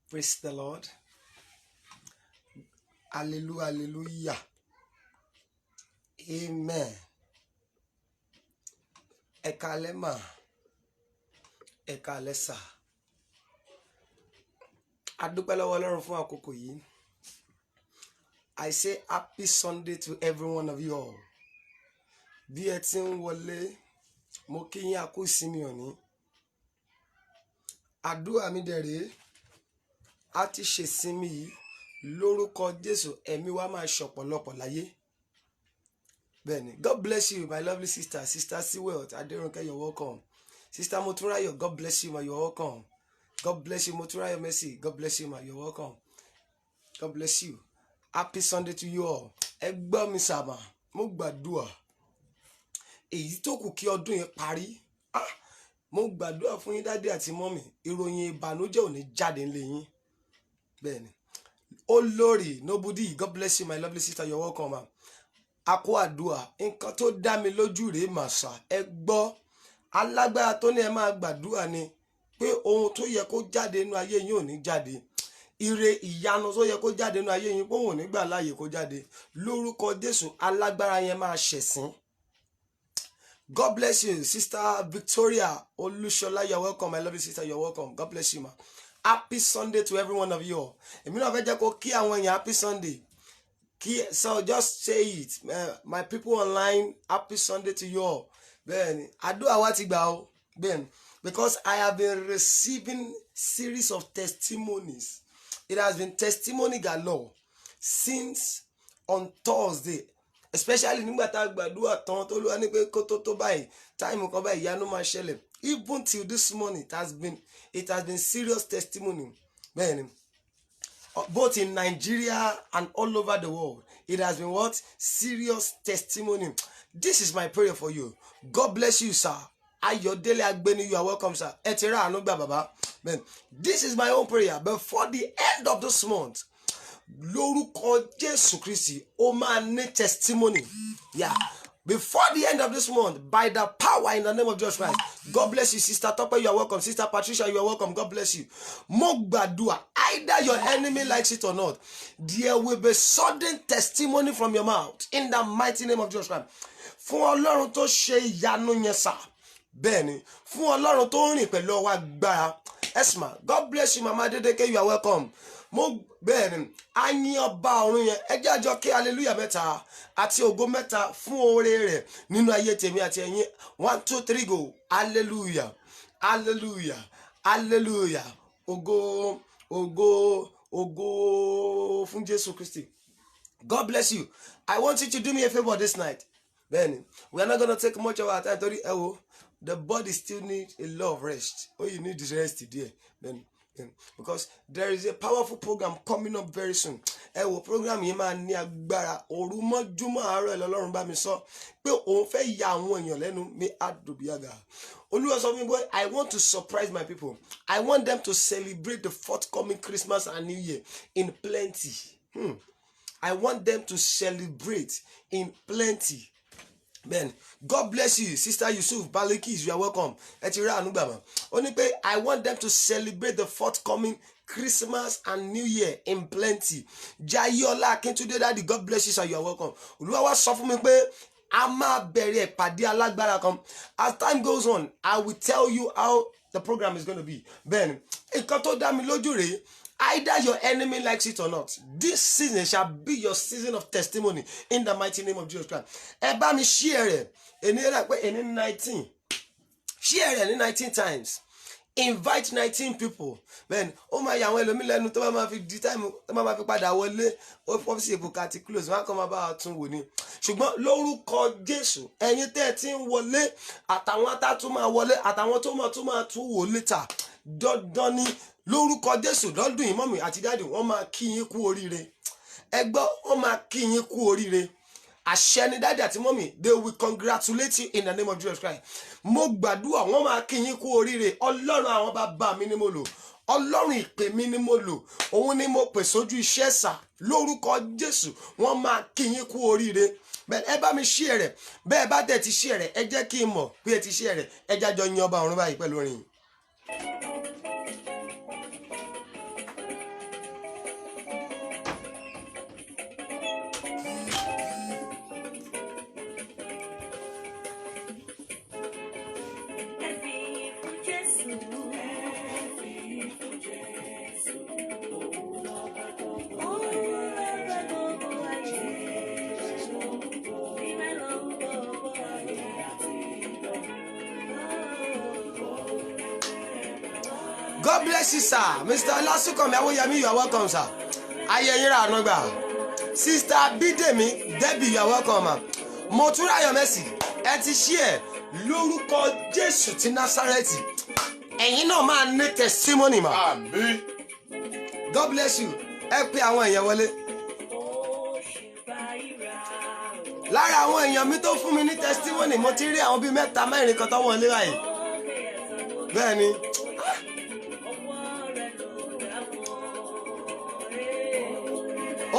Praise the Lord. Hallelujah, hallelujah. Amen. Ekalema. Ekalesa. Adúpẹ́ lọ́wọ́ Ọlọ́run fún àkókò yìí. I say happy Sunday to every one of you all. Bí ẹ ti ń wọlé, mo kí yín a kú ìsinmi òní. Àdúrà mi dẹ̀ rèé, a ti ṣèsinmi yìí lórúkọ Jésù, ẹ̀mí wa máa ṣọ̀pọ̀lọpọ̀ láyé. Bẹ́ẹ̀ni, God bless you, my lovely sister, Sister Sewell Aderonke, you're welcome. Sister Motúnráyọ̀, God bless you, ma, you're welcome. God bless you, Motúnráyọ̀ Mercy, God bless you, ma, you're welcome. God bless you. Happy Sunday to you all. Ẹ gbọ́ mi sàmà, mo gbàdúrà. Èyí tó kù kí ọdún yẹn parí. Mo gbàdúrà fún yín dádì àti mọ́mì, ìròyìn ìbànújẹ́ ò ní jáde ńlé yín. Bẹ́ẹ̀ni. Olórí, nobody, God bless you, my lovely sister, you're welcome, ma. Akó àdúrà, nǹkan tó dá mi lójú rèé màsà. Ẹ gbọ́, alágbára tó ní ẹ máa gbàdúrà ni pé ohun tó yẹ kó jáde nínú ayé yín ò ní jáde. Ire ìyanu tó yẹ kó jáde nínú ayé yín pé òun ò ní gbà láàyè kó jáde. Lórúkọ Jésù, alágbára yẹn máa ṣẹ̀sín. God bless you, Sister Victoria Olushola, you're welcome, my lovely sister, you're welcome. God bless you, ma. Happy Sunday to every one of you all. Èmi náà fẹ́ jẹ́ kó kí àwọn èèyàn happy Sunday. So just say it, my people online, happy Sunday to you all. Bẹ́ẹ̀ni, àdúrà wa ti gbà o. Bẹ́ẹ̀ni, because I have been receiving series of testimonies. It has been testimony galore since on Thursday. Especially nígbà tá a gbàdúrà tán tó lúwa ní pé kó tó báyìí, time kan báyìí ìyanu máa ṣẹlẹ̀. Even till this morning, it has been serious testimony. Bẹ́ẹ̀ni, both in Nigeria and all over the world, it has been what? Serious testimony. This is my prayer for you. God bless you, sir. Ayọ̀délé Agbeni, you are welcome, sir. Ẹ ti rà àánú gbà bàbá. This is my own prayer. Before the end of this month, lórúkọ Jésù Kristi, ó máa ní testimony. Yeah. Before the end of this month, by the power in the name of Jesus Christ. God bless you, Sister Tope, you are welcome. Sister Patricia, you are welcome. God bless you. Mo gbàdúrà, either your enemy likes it or not, there will be sudden testimony from your mouth in the mighty name of Jesus Christ. Fún Ọlọ́run tó ṣe ìyanu yẹn sà. Bẹ́ẹ̀ni, fún Ọlọ́run tó rìn pẹ̀lú ọwọ́ agbára. Esma, God bless you, Mama Dedeke, you are welcome. Mo bẹ́ẹ̀ni, a yìn ọba ọ̀run yẹn, ẹ jẹ́ àjọ kí hallelujah mẹ́ta àti ògo mẹ́ta fún oore rẹ̀ nínú ayé tèmi àti ẹ̀yin. 1, 2, 3 go. Hallelujah, hallelujah, hallelujah. Ògo, ògo, ògo fún Jésù Kristi. God bless you. I want you to do me a favor this night. Bẹ́ẹ̀ni, we are not going to take much of our time. Torí ẹ wo, the body still needs a lot of rest. All you need is rest today. Then, because there is a powerful program coming up very soon. Ẹ wo program yìí máa ní agbára. Òru mọ́júmọ́ àárọ̀ ẹ lọ́lọ́run bá mi sọ pé òun fẹ́ ya àwọn èèyàn lẹ́nu mi àdùbíàgà. Olúwa sọ fún mi, boy, I want to surprise my people. I want them to celebrate the forthcoming Christmas and New Year in plenty. I want them to celebrate in plenty. Ben, God bless you, Sister Yusuf Balikis, you are welcome. Only pay, I want them to celebrate the forthcoming Christmas and New Year in plenty. Jayola Akintunde Daddy, God bless you, sir, you are welcome. Olúwa sọ fún mi pé a máa bẹ̀rẹ̀ ìpàdé alágbára kan. As time goes on, I will tell you how the program is going to be. Ben, nǹkan tó dá mi lójú rèé. Either your enemy likes it or not, this season shall be your season of testimony in the mighty name of Jesus Christ. Ẹ bá mi share it. Ẹni rẹ̀ pé ẹni 19. Share it 19 times. Invite 19 people. Then, ó máa yà àwọn ẹlòmíì lẹ́nu tó bá máa fi di time tó máa fi padà wọlé. Ó fọ́ sí èbùkà ti close. Wọ́n á kọ́ máa bá wa tún wò ni. Ṣùgbọ́n lórúkọ Jésù, ẹ̀yin tẹ́ ẹ ti ń wọlé, àtàwọn tá tún máa wọlé, àtàwọn tó máa tún wò later. Dandan ni lórúkọ Jésù lọ́dún yìí mọ́mì àti dáàdì wọ́n máa kí yín kú oríire. Ẹ gbọ́, wọ́n máa kí yín kú oríire. Àṣẹ ni dáàdì àti mọ́mì, they will congratulate you in the name of Jesus Christ. Mo gbàdúrà wọ́n máa kí yín kú oríire. Ọlọ́run àwọn bàbá mi ni mo lò. Ọlọ́run ìpè mi ni mo lò. Òun ni mo pè sójú iṣẹ́ sà. Lórúkọ Jésù wọ́n máa kí yín kú oríire. Bẹ́ẹ̀ ẹ bá mi share rẹ̀. Bẹ́ẹ̀ bá dẹ̀ ti share rẹ̀, ẹ jẹ́ kí n mọ̀ pé ẹ ti share rẹ̀. Ẹ jájọ yin ọba ọ̀run báyìí pẹ̀lú orin. God bless you, sir. Mr. Lasukomi Awoyemi, you are welcome, sir. Ayẹyẹra Anagba. Sister Bidemi Debbie, you are welcome. Motúnráyọ̀ Mercy, ẹ ti ṣí ẹ̀ lórúkọ Jésù ti Násárẹ́tì. Ẹ̀yin náà máa ní testimony mà. Àmín. God bless you. Ẹ pé àwọn èèyàn wọlé. Lára àwọn èèyàn mi tó fún mi ní testimony, mo ti rí àwọn bíi 3-4 kan tó wọlé báyìí. Bẹ́ẹ̀ni.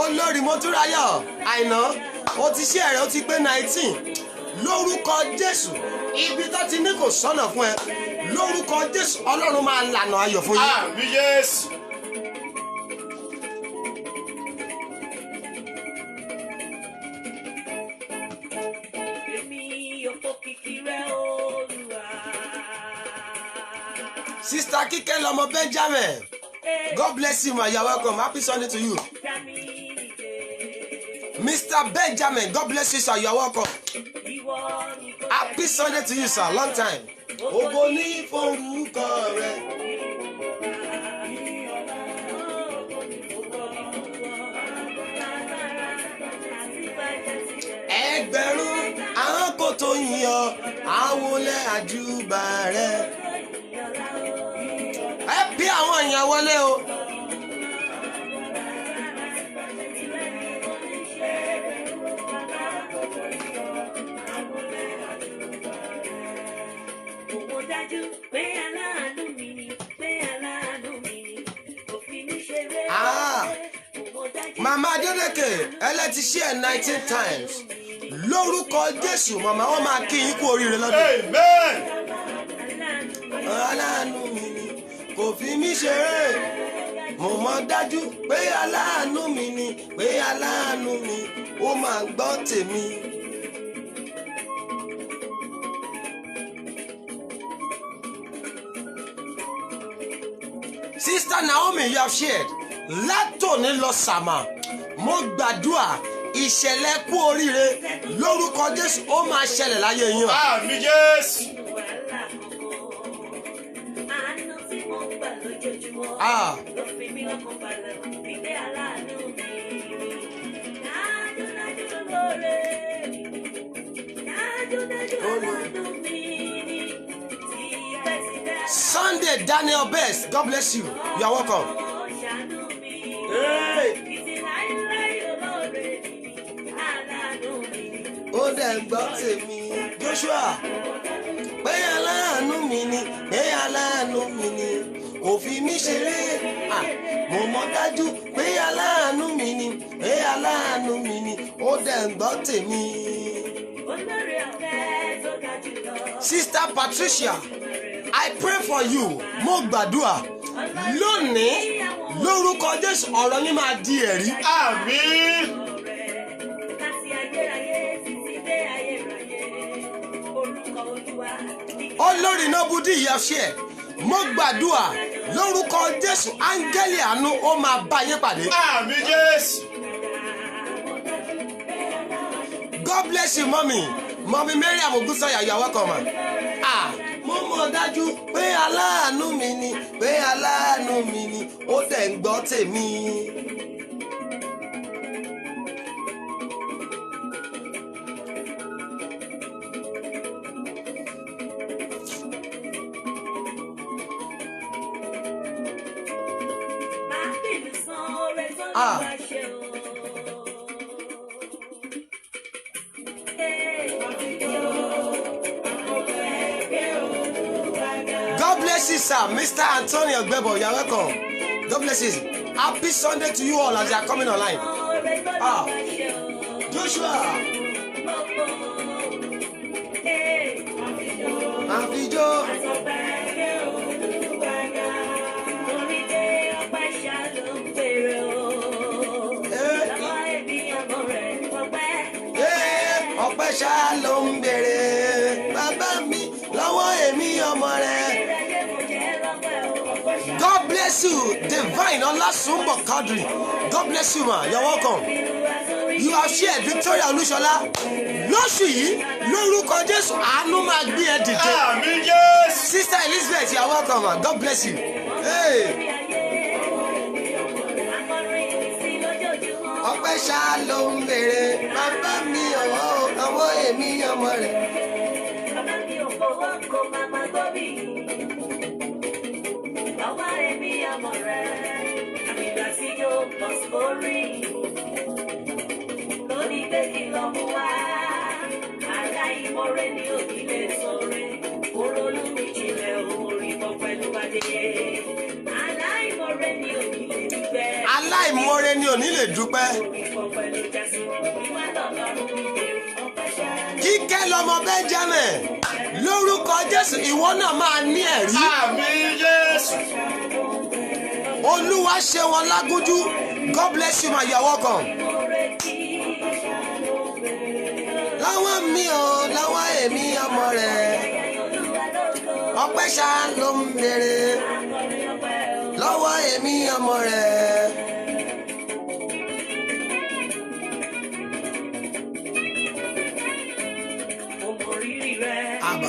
Olórí Motúnráyọ̀ Àìná, ó ti ṣe ẹ̀rẹ́ ó ti pé 19. Lórúkọ Jésù, ibi tó ti ní kò sọ́nà fún ẹ. Lórúkọ Jésù, Ọlọ́run máa lànà ayọ̀ fún yín. Àmín Jésù. Sister Kíkẹ́ lọmọ Benjamin. God bless you, ma. You are welcome. Happy Sunday to you. Mr. Benjamin, God bless you, sir. You are welcome. Happy Sunday to you, sir. Long time. Ògo ní forúkọ rẹ̀. Ẹgbẹ̀rún àwọn kò tó yíyọ, àwọn olè àjùbà rẹ̀. Ẹ bí àwọn èèyàn wọlé o. Mama Adeleke, ẹlẹ́ti ṣe ẹ̀ 19 times. Lórúkọ Jésù, màmá wọn máa kí yín kú oríire lọ́dún. Amen. Aláàánú mi ni kò fi mí ṣeré. Mo mọ̀ dájú pé aláàánú mi ni, pé aláàánú mi ó máa gbọ́ tèmi. Sister Naomi, you have shared. Látòní lọ sàmà, mo gbàdúrà ìṣẹ̀lẹ̀ kú oríire lórúkọ Jésù ó máa ṣẹlẹ̀ láyé yín. Àmín Jésù. Sunday Daniel Best, God bless you. You are welcome. Hey. Ó dẹ̀ gbọ́ tèmi Joshua pé aláàánú mi ni, pé aláàánú mi ni kò fi mí ṣeré. Mo mọ̀ dájú pé aláàánú mi ni, pé aláàánú mi ni ó dẹ̀ gbọ́ tèmi. Sister Patricia, I pray for you. Mo gbàdúrà lónìí lórúkọ Jésù ọ̀rọ̀ yín máa di ẹ̀rí. Àmín. Olórí Nobudi yìí ṣe ẹ̀. Mo gbàdúrà lórúkọ Jésù áńgẹ́lì àánú ó máa bá yín pàdé. Àmín Jésù. God bless you, mommy. Mommy Mariam Ogunsoya, you are welcome. Mo mọ̀ dájú pé aláàánú mi ni, pé aláàánú mi ni ó dẹ̀ ń gbọ́ tèmi. God bless you, sir. Mr. Antonio Gbebo, you are welcome. God bless you. Happy Sunday to you all as you are coming online. Joshua. Àfijó. Ọpẹ́ ṣá ló ń bèrè bàbá mi lọ́wọ́ èmi ọmọ rẹ̀. God bless you, Divine Olasunbo Kadri. God bless you, ma. You're welcome. You have shared Victoria Olúṣọlá. Lóṣù yìí, lórúkọ Jésù, àánú máa gbé ẹ dìde. Àmín Jésù. Sister Elizabeth, you are welcome, ma. God bless you. Hey. Ọpẹ́ ṣá ló ń béèrè bàbá mi ọwọ́ èmi ọmọ rẹ̀. Bàbá mi ò fọwọ́ kó màmá gómì. Ọwọ́ èmi ọmọ rẹ̀. Àmìgbà tí yóò pọ̀ sórí. Lórí pé kí lọ mú wá. Aláìmoore ni òbí lè sọ̀rẹ́. Orólú mi jìnlẹ̀ orí bọ́ pẹ̀lú adé. Aláìmoore ni òbí lè dúpẹ́. Aláìmoore ni ò ní lè dúpẹ́. Orí bọ́ pẹ̀lú jásí. Ìwà lọ́lọ́run mi bèrè ọpẹ́ ṣá. Kíkẹ́ lọmọ Benjamin lórúkọ Jésù ìwọ náà máa ní ẹ̀rí. Àmín Jésù. Olúwa ṣe wọn lágúnjú. God bless you ma, you are welcome. Láwọn mi ò láwọn èmi ọmọ rẹ̀. Ọpẹ́ ṣá ló ń béèrè lọ́wọ́ èmi ọmọ rẹ̀. Àbá.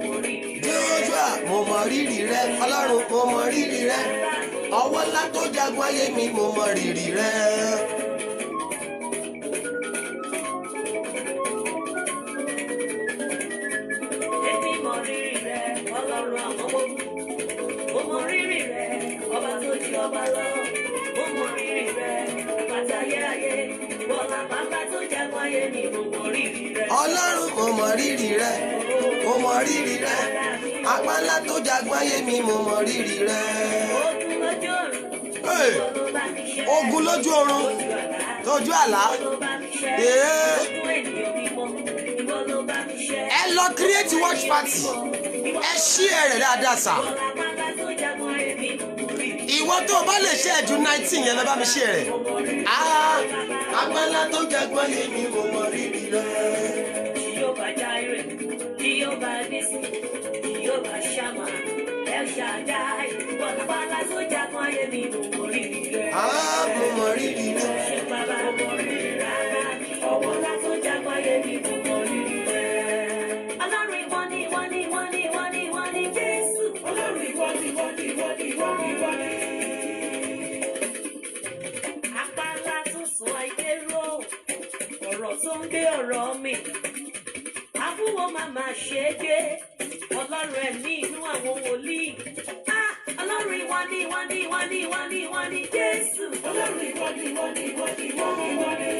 Jójúà mo mọ rírì rẹ, Ọlọ́run mo mọ rírì rẹ. Ọwọ́ ńlá tó jagun ayé mi mo mọ rírì rẹ. Èmi mọ rírì rẹ, Ọlọ́run àwọn ọmọ ogun. Mo mọ rírì rẹ, ọba tó di ọba lọ. Mo mọ rírì rẹ, bàtà ayérayé. Bọ́lá bàbá tó jagun ayé mi, mo mọ rírì rẹ. Ọlọ́run mo mọ rírì rẹ, mo mọ rírì rẹ. Apá ńlá tó jagun ayé mi mo mọ rírì rẹ. Ogun lójú ọ̀run, Hey. ìwọ ló bá mi ṣẹ́. Ogun lójú oorun, Ojú àlá, tójú àlá. ìwọ ló bá mi ṣẹ́. Yeah. Ogun ènìyàn mímọ́, ìwọ ló bá mi ṣẹ́. Ẹ lọ create watch party. Ẹ ṣí ẹ̀rẹ̀ dáadáa sà. Bọ́lá bàbá tó jagun ayé mi, mo mọ rírì rẹ. Ìwọ tó o bá lè ṣe ẹ̀jú 19 yẹn lọ bá mi ṣe ẹ̀rẹ̀. Apá ńlá tó jagun ayé mi mo mọ rírì rẹ. Jehovah Jireh, Jehovah Nissi, Jehovah Shammah, El Shaddai, Bọ́lábọ́lá tó jagun ayé mi, mo mọ rírì rẹ. Mo mọ rírì rẹ. Ṣé bàbá mo rí rárá? Ọwọ́lá tó jagun ayé mi, mo mọ rírì rẹ. Ọlọ́run ìwọ ni, ìwọ ni, ìwọ ni, ìwọ ni, ìwọ ni Jésù. Ọlọ́run ìwọ ni, ìwọ ni, ìwọ ni, ìwọ ni, ìwọ ni. Apálá tó sọ ayé ró, ọ̀rọ̀ tó ń gbé ọ̀rọ̀ mi. Abúwo màmá ṣe é gbé, Ọlọ́run ẹ̀mí inú àwọn wòlíì. Ọlọ́run ìwọ ni, ìwọ ni, ìwọ ni, ìwọ ni, ìwọ ni Jésù. Ọlọ́run ìwọ ni, ìwọ ni, ìwọ ni, ìwọ ni, ìwọ ni.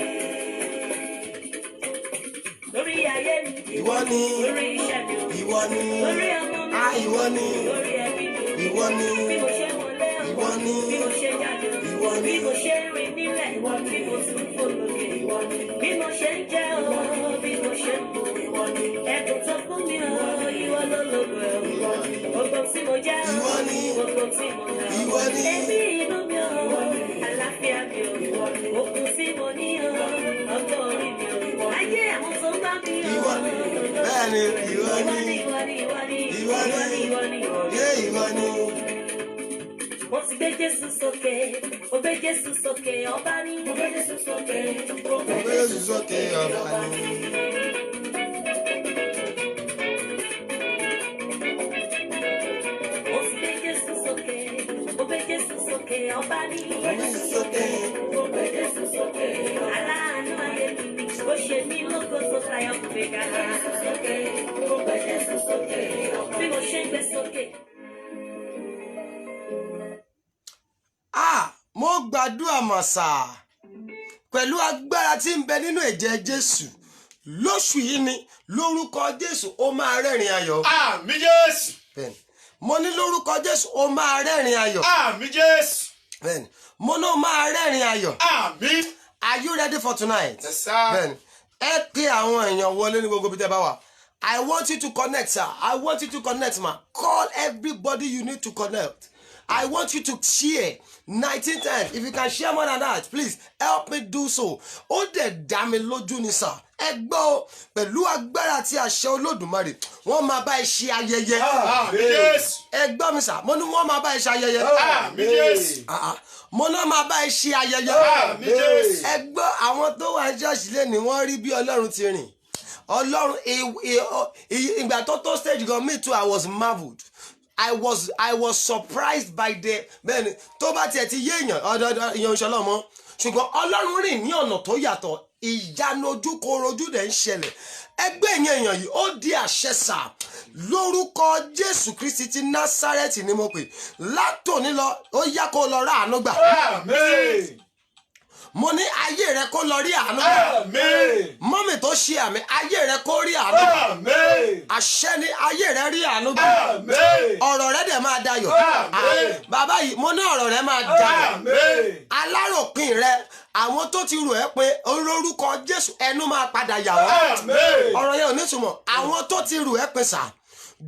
Lórí ayé mi, Ìwọ ni, lórí iṣẹ́ mi, ìwọ ni, lórí ọmọ mi, ìwọ ni, lórí ẹbí mi, ìwọ ni, bí mo ṣe wọlé ìwọ ni, bí mo ṣe jáde, ìwọ ni, bí mo ṣe rìn nílẹ̀, bí mo tún fò lókè, bí mo ṣe ń jẹ o, bí mo ṣe ń bò, ẹ̀bùn tó fún mi o, ìwọ ló lógo ẹ̀ o, gbogbo tí mo jẹ́ o, Ìwọ ni, gbogbo tí mo dá o, ìwọ ni, ẹbí inú mi o, àlàáfíà mi o, okun tí mo ní o, ọgbọ́n orí mi o, ayé àwọn tó ń bá mi o, ìwọ ni, bẹ́ẹ̀ ni, ìwọ ni, ìwọ ni, ìwọ ni, ìwọ ìwọ ni, ni, ìwọ ni, ìwọ ni. yé ìwọ ni. Mo ti gbé Jésù sókè, mo gbé Jésù sókè, ọba ni. Mo gbé Jésù sókè, mo gbé Mo gbé Jésù sókè ọba ni. Mo ti gbé Jésù sókè, mo gbé Jésù sókè, ọba ni. Mo gbé Jésù sókè. Mo gbé Jésù sókè, aláàánú ayé mi, ó ṣe mí lógo tó tayọ kò fẹ́ ká. Mo gbé Jésù sókè, bí mo ṣe ń gbé sókè. Mo gbàdúrà màsà pẹ̀lú agbára tí ń bẹ nínú ẹ̀jẹ̀ Jésù lóṣù yìí ni lórúkọ Jésù ó máa rẹ́rìn ayọ̀. Àmín Jésù. Bẹ́ẹ̀ni mo ní lórúkọ Jésù ó máa rẹ́rìn ayọ̀. Àmín Jésù. Bẹ́ẹ̀ni mo ní ó máa rẹ́rìn ayọ̀. Àmín. Are you ready for tonight? Yes, sir. Bẹ́ẹ̀ni ẹ pé àwọn èèyàn wọlé ní gbogbo bí tẹ́ bá wà. I want you to connect, sir. I want you to connect, ma. Call everybody you need to connect. I want you to share 19 times. If you can share more than that, please help me do so. Ó dẹ̀ dá mi lójú ni sà. Ẹ gbọ́ pẹ̀lú agbára àti àṣẹ Olódùmarè, wọ́n máa bá ẹ ṣe ayẹyẹ. Àmín Jésù. Ẹ gbọ́ mi sà, mo ní wọ́n máa bá ẹ ṣe ayẹyẹ. Àmín Jésù. Mo náà máa bá ẹ ṣe ayẹyẹ. Àmín Jésù. Ẹ gbọ́ àwọn tó wà ní ṣọ́ọ̀ṣì lé ní wọ́n rí bí Ọlọ́run ti rìn. Ọlọ́run ìgbà tó stage gan me too I was marvelled. I was surprised by the bẹ́ẹ̀ni tó bá tiẹ̀ ti yé èèyàn ọ̀dọ̀ọ̀dọ̀ èèyàn ìṣọ̀lọ́ mọ́ ṣùgbọ́n Ọlọ́run rìn ní ọ̀nà tó yàtọ̀ ìyanu ojúkorojú dẹ̀ ń ṣẹlẹ̀ ẹgbẹ́ èèyàn yìí ó di àṣẹ sà lórúkọ Jésù Kristi ti Násárẹ́tì ni mo pè látòní lọ ó yá kó lọ rà àánú gbà. Àmín. Mo ní ayé rẹ kó lọ rí àánú gbà. Àmín. Mọ́mì tó ṣe àmì ayé rẹ kó rí àánú gbà. Àmín. Àṣẹ ni ayé rẹ rí àánú gbà. Àmín. Ọ̀rọ̀ rẹ dẹ̀ máa dayọ̀. Àmín. Bàbá yìí mo ní ọ̀rọ̀ rẹ máa dayọ̀. Àmín. Aláròpin rẹ àwọn tó ti rò ẹ́ pé olórúkọ Jésù ẹnu máa padà yà wọ́n. Àmín. Ọ̀rọ̀ yẹn ò ní túmọ̀ àwọn tó ti rò ẹ́ pé sà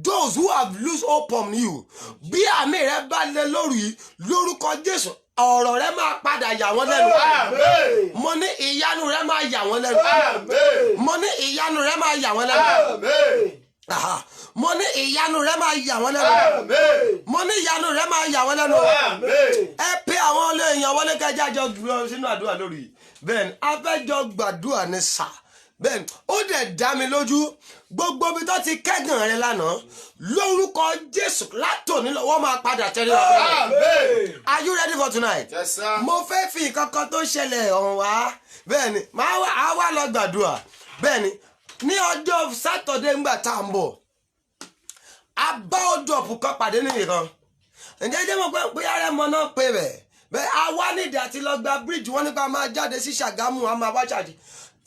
those who have lose hope on you bí àmì rẹ bá lé lórí yìí lórúkọ Jésù ọ̀rọ̀ rẹ máa padà yà wọ́n lẹ́nu. Àmín. Mo ní ìyanu rẹ máa yà wọ́n lẹ́nu. Àmín. Mo ní ìyanu rẹ máa yà wọ́n lẹ́nu. Àmín. Aha. Mo ní ìyanu rẹ máa yà wọ́n lẹ́nu. Àmín. Mo ní ìyanu rẹ máa yà wọ́n lẹ́nu. Àmín. Ẹ pé àwọn ilé èèyàn wọlé kẹjá jọ gbọ́ sínú àdúrà lórí yìí. Bẹ́ẹ̀ni a fẹ́ jọ gbàdúrà ní sà. Bẹ́ẹ̀ni ó dẹ̀ dá mi lójú gbogbo ibi tó ti kẹ́gàn rẹ lánàá lórúkọ Jésù látòní lọ wọ́n máa padà tẹ́lẹ̀ wá. Àmín. Are you ready for tonight? Yes, sir. Mo fẹ́ fi nǹkan kan tó ṣẹlẹ̀ hàn wá. Bẹ́ẹ̀ni a wá lọ gbàdúrà. Bẹ́ẹ̀ni ní ọjọ́ Sátọ̀dé ńgbà tá à ń bọ̀ a bá ọdọ̀pù kan pàdé nìkan. Ǹjẹ́ jẹ́ mọ̀ pé bóyá rẹ̀ mọ náà pé rẹ̀ bẹ́ẹ̀ a wá nídìí àti lọ gba bíríìjì wọ́n nípa máa jáde sí Ṣàgámù a máa wá ṣàjì.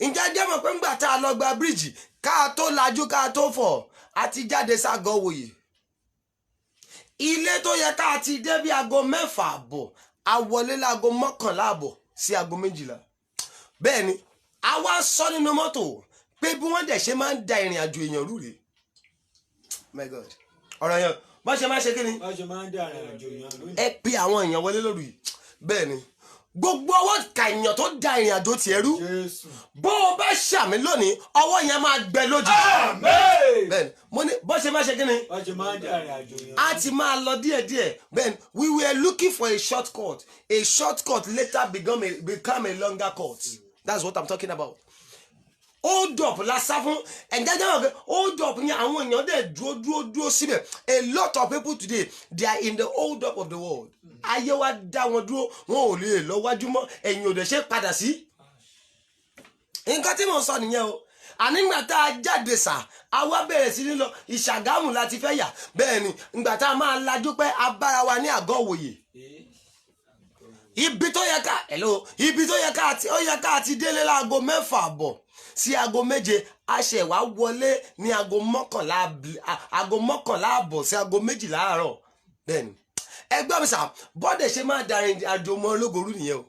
Ǹjẹ́ jẹ́ mọ̀ pé ńgbà tá a lọ gba bíríìjì ká tó lajú ká tó fọ̀ àti jáde ságọ́ wòye. Ilé tó yẹ ká ti dé bí aago 6 àbọ̀ a wọlé láago 11 àbọ̀ sí aago 12. Bẹ́ẹ̀ni a wá sọ nínú mọ́tò pé bí wọ́n dẹ̀ ṣe máa ń da ìrìn àjò èèyàn rú rèé. My God ọ̀rọ̀ yẹn bọ́n ṣe máa ṣe kí ni. bá ṣe máa ń dá àrìn àjò yẹn lónìí. Ẹ pe àwọn èèyàn wọlé lórí yìí. Bẹ́ẹ̀ni gbogbo ọwọ́ ka èèyàn tó da ìrìn àjò tiẹ̀ rú Jésù. bó o bá ṣàmì lónìí ọwọ́ yẹn máa gbẹ lójijì. Àmín. Bẹ́ẹ̀ni mo ní bọ́n ṣe máa ṣe kí ni. bá ṣe máa ń dá àrìn àjò yẹn. A ti máa lọ díẹ̀díẹ̀. Bẹ́ẹ̀ni we were looking for a shortcut. A shortcut later become a longer cut. That's what I'm talking about. Hold up la sá fún ẹ̀ńdájọ́ wọn pé hold up yẹn àwọn èèyàn dẹ̀ dúró síbẹ̀. A lot of people today they are in the hold up of the world. Ayé wa dá wọn dúró wọn ò lè lọ wájú mọ́ ẹ̀yìn ò dẹ̀ ṣe padà sí. Nǹkan tí mò ń sọ nìyẹn o. Ànígbà tá a jáde sà a wá bẹ̀rẹ̀ sí ní lọ Ìṣàgámù láti fẹ́ yà bẹ́ẹ̀ ni ìgbà tá a máa lajú pé a bára wa ní àgọ́ òwòye. Ibi tó yẹ ká ti délé láago 6 àbọ̀ sí aago 7 a ṣe wá wọlé ní aago 11 àbọ̀ sí aago 12 láàárọ̀. Bẹ́ẹ̀ni ẹgbẹ́ mi sà bọ́dẹ̀ ṣe máa darin àjò ọmọ ológorú nìyẹn o.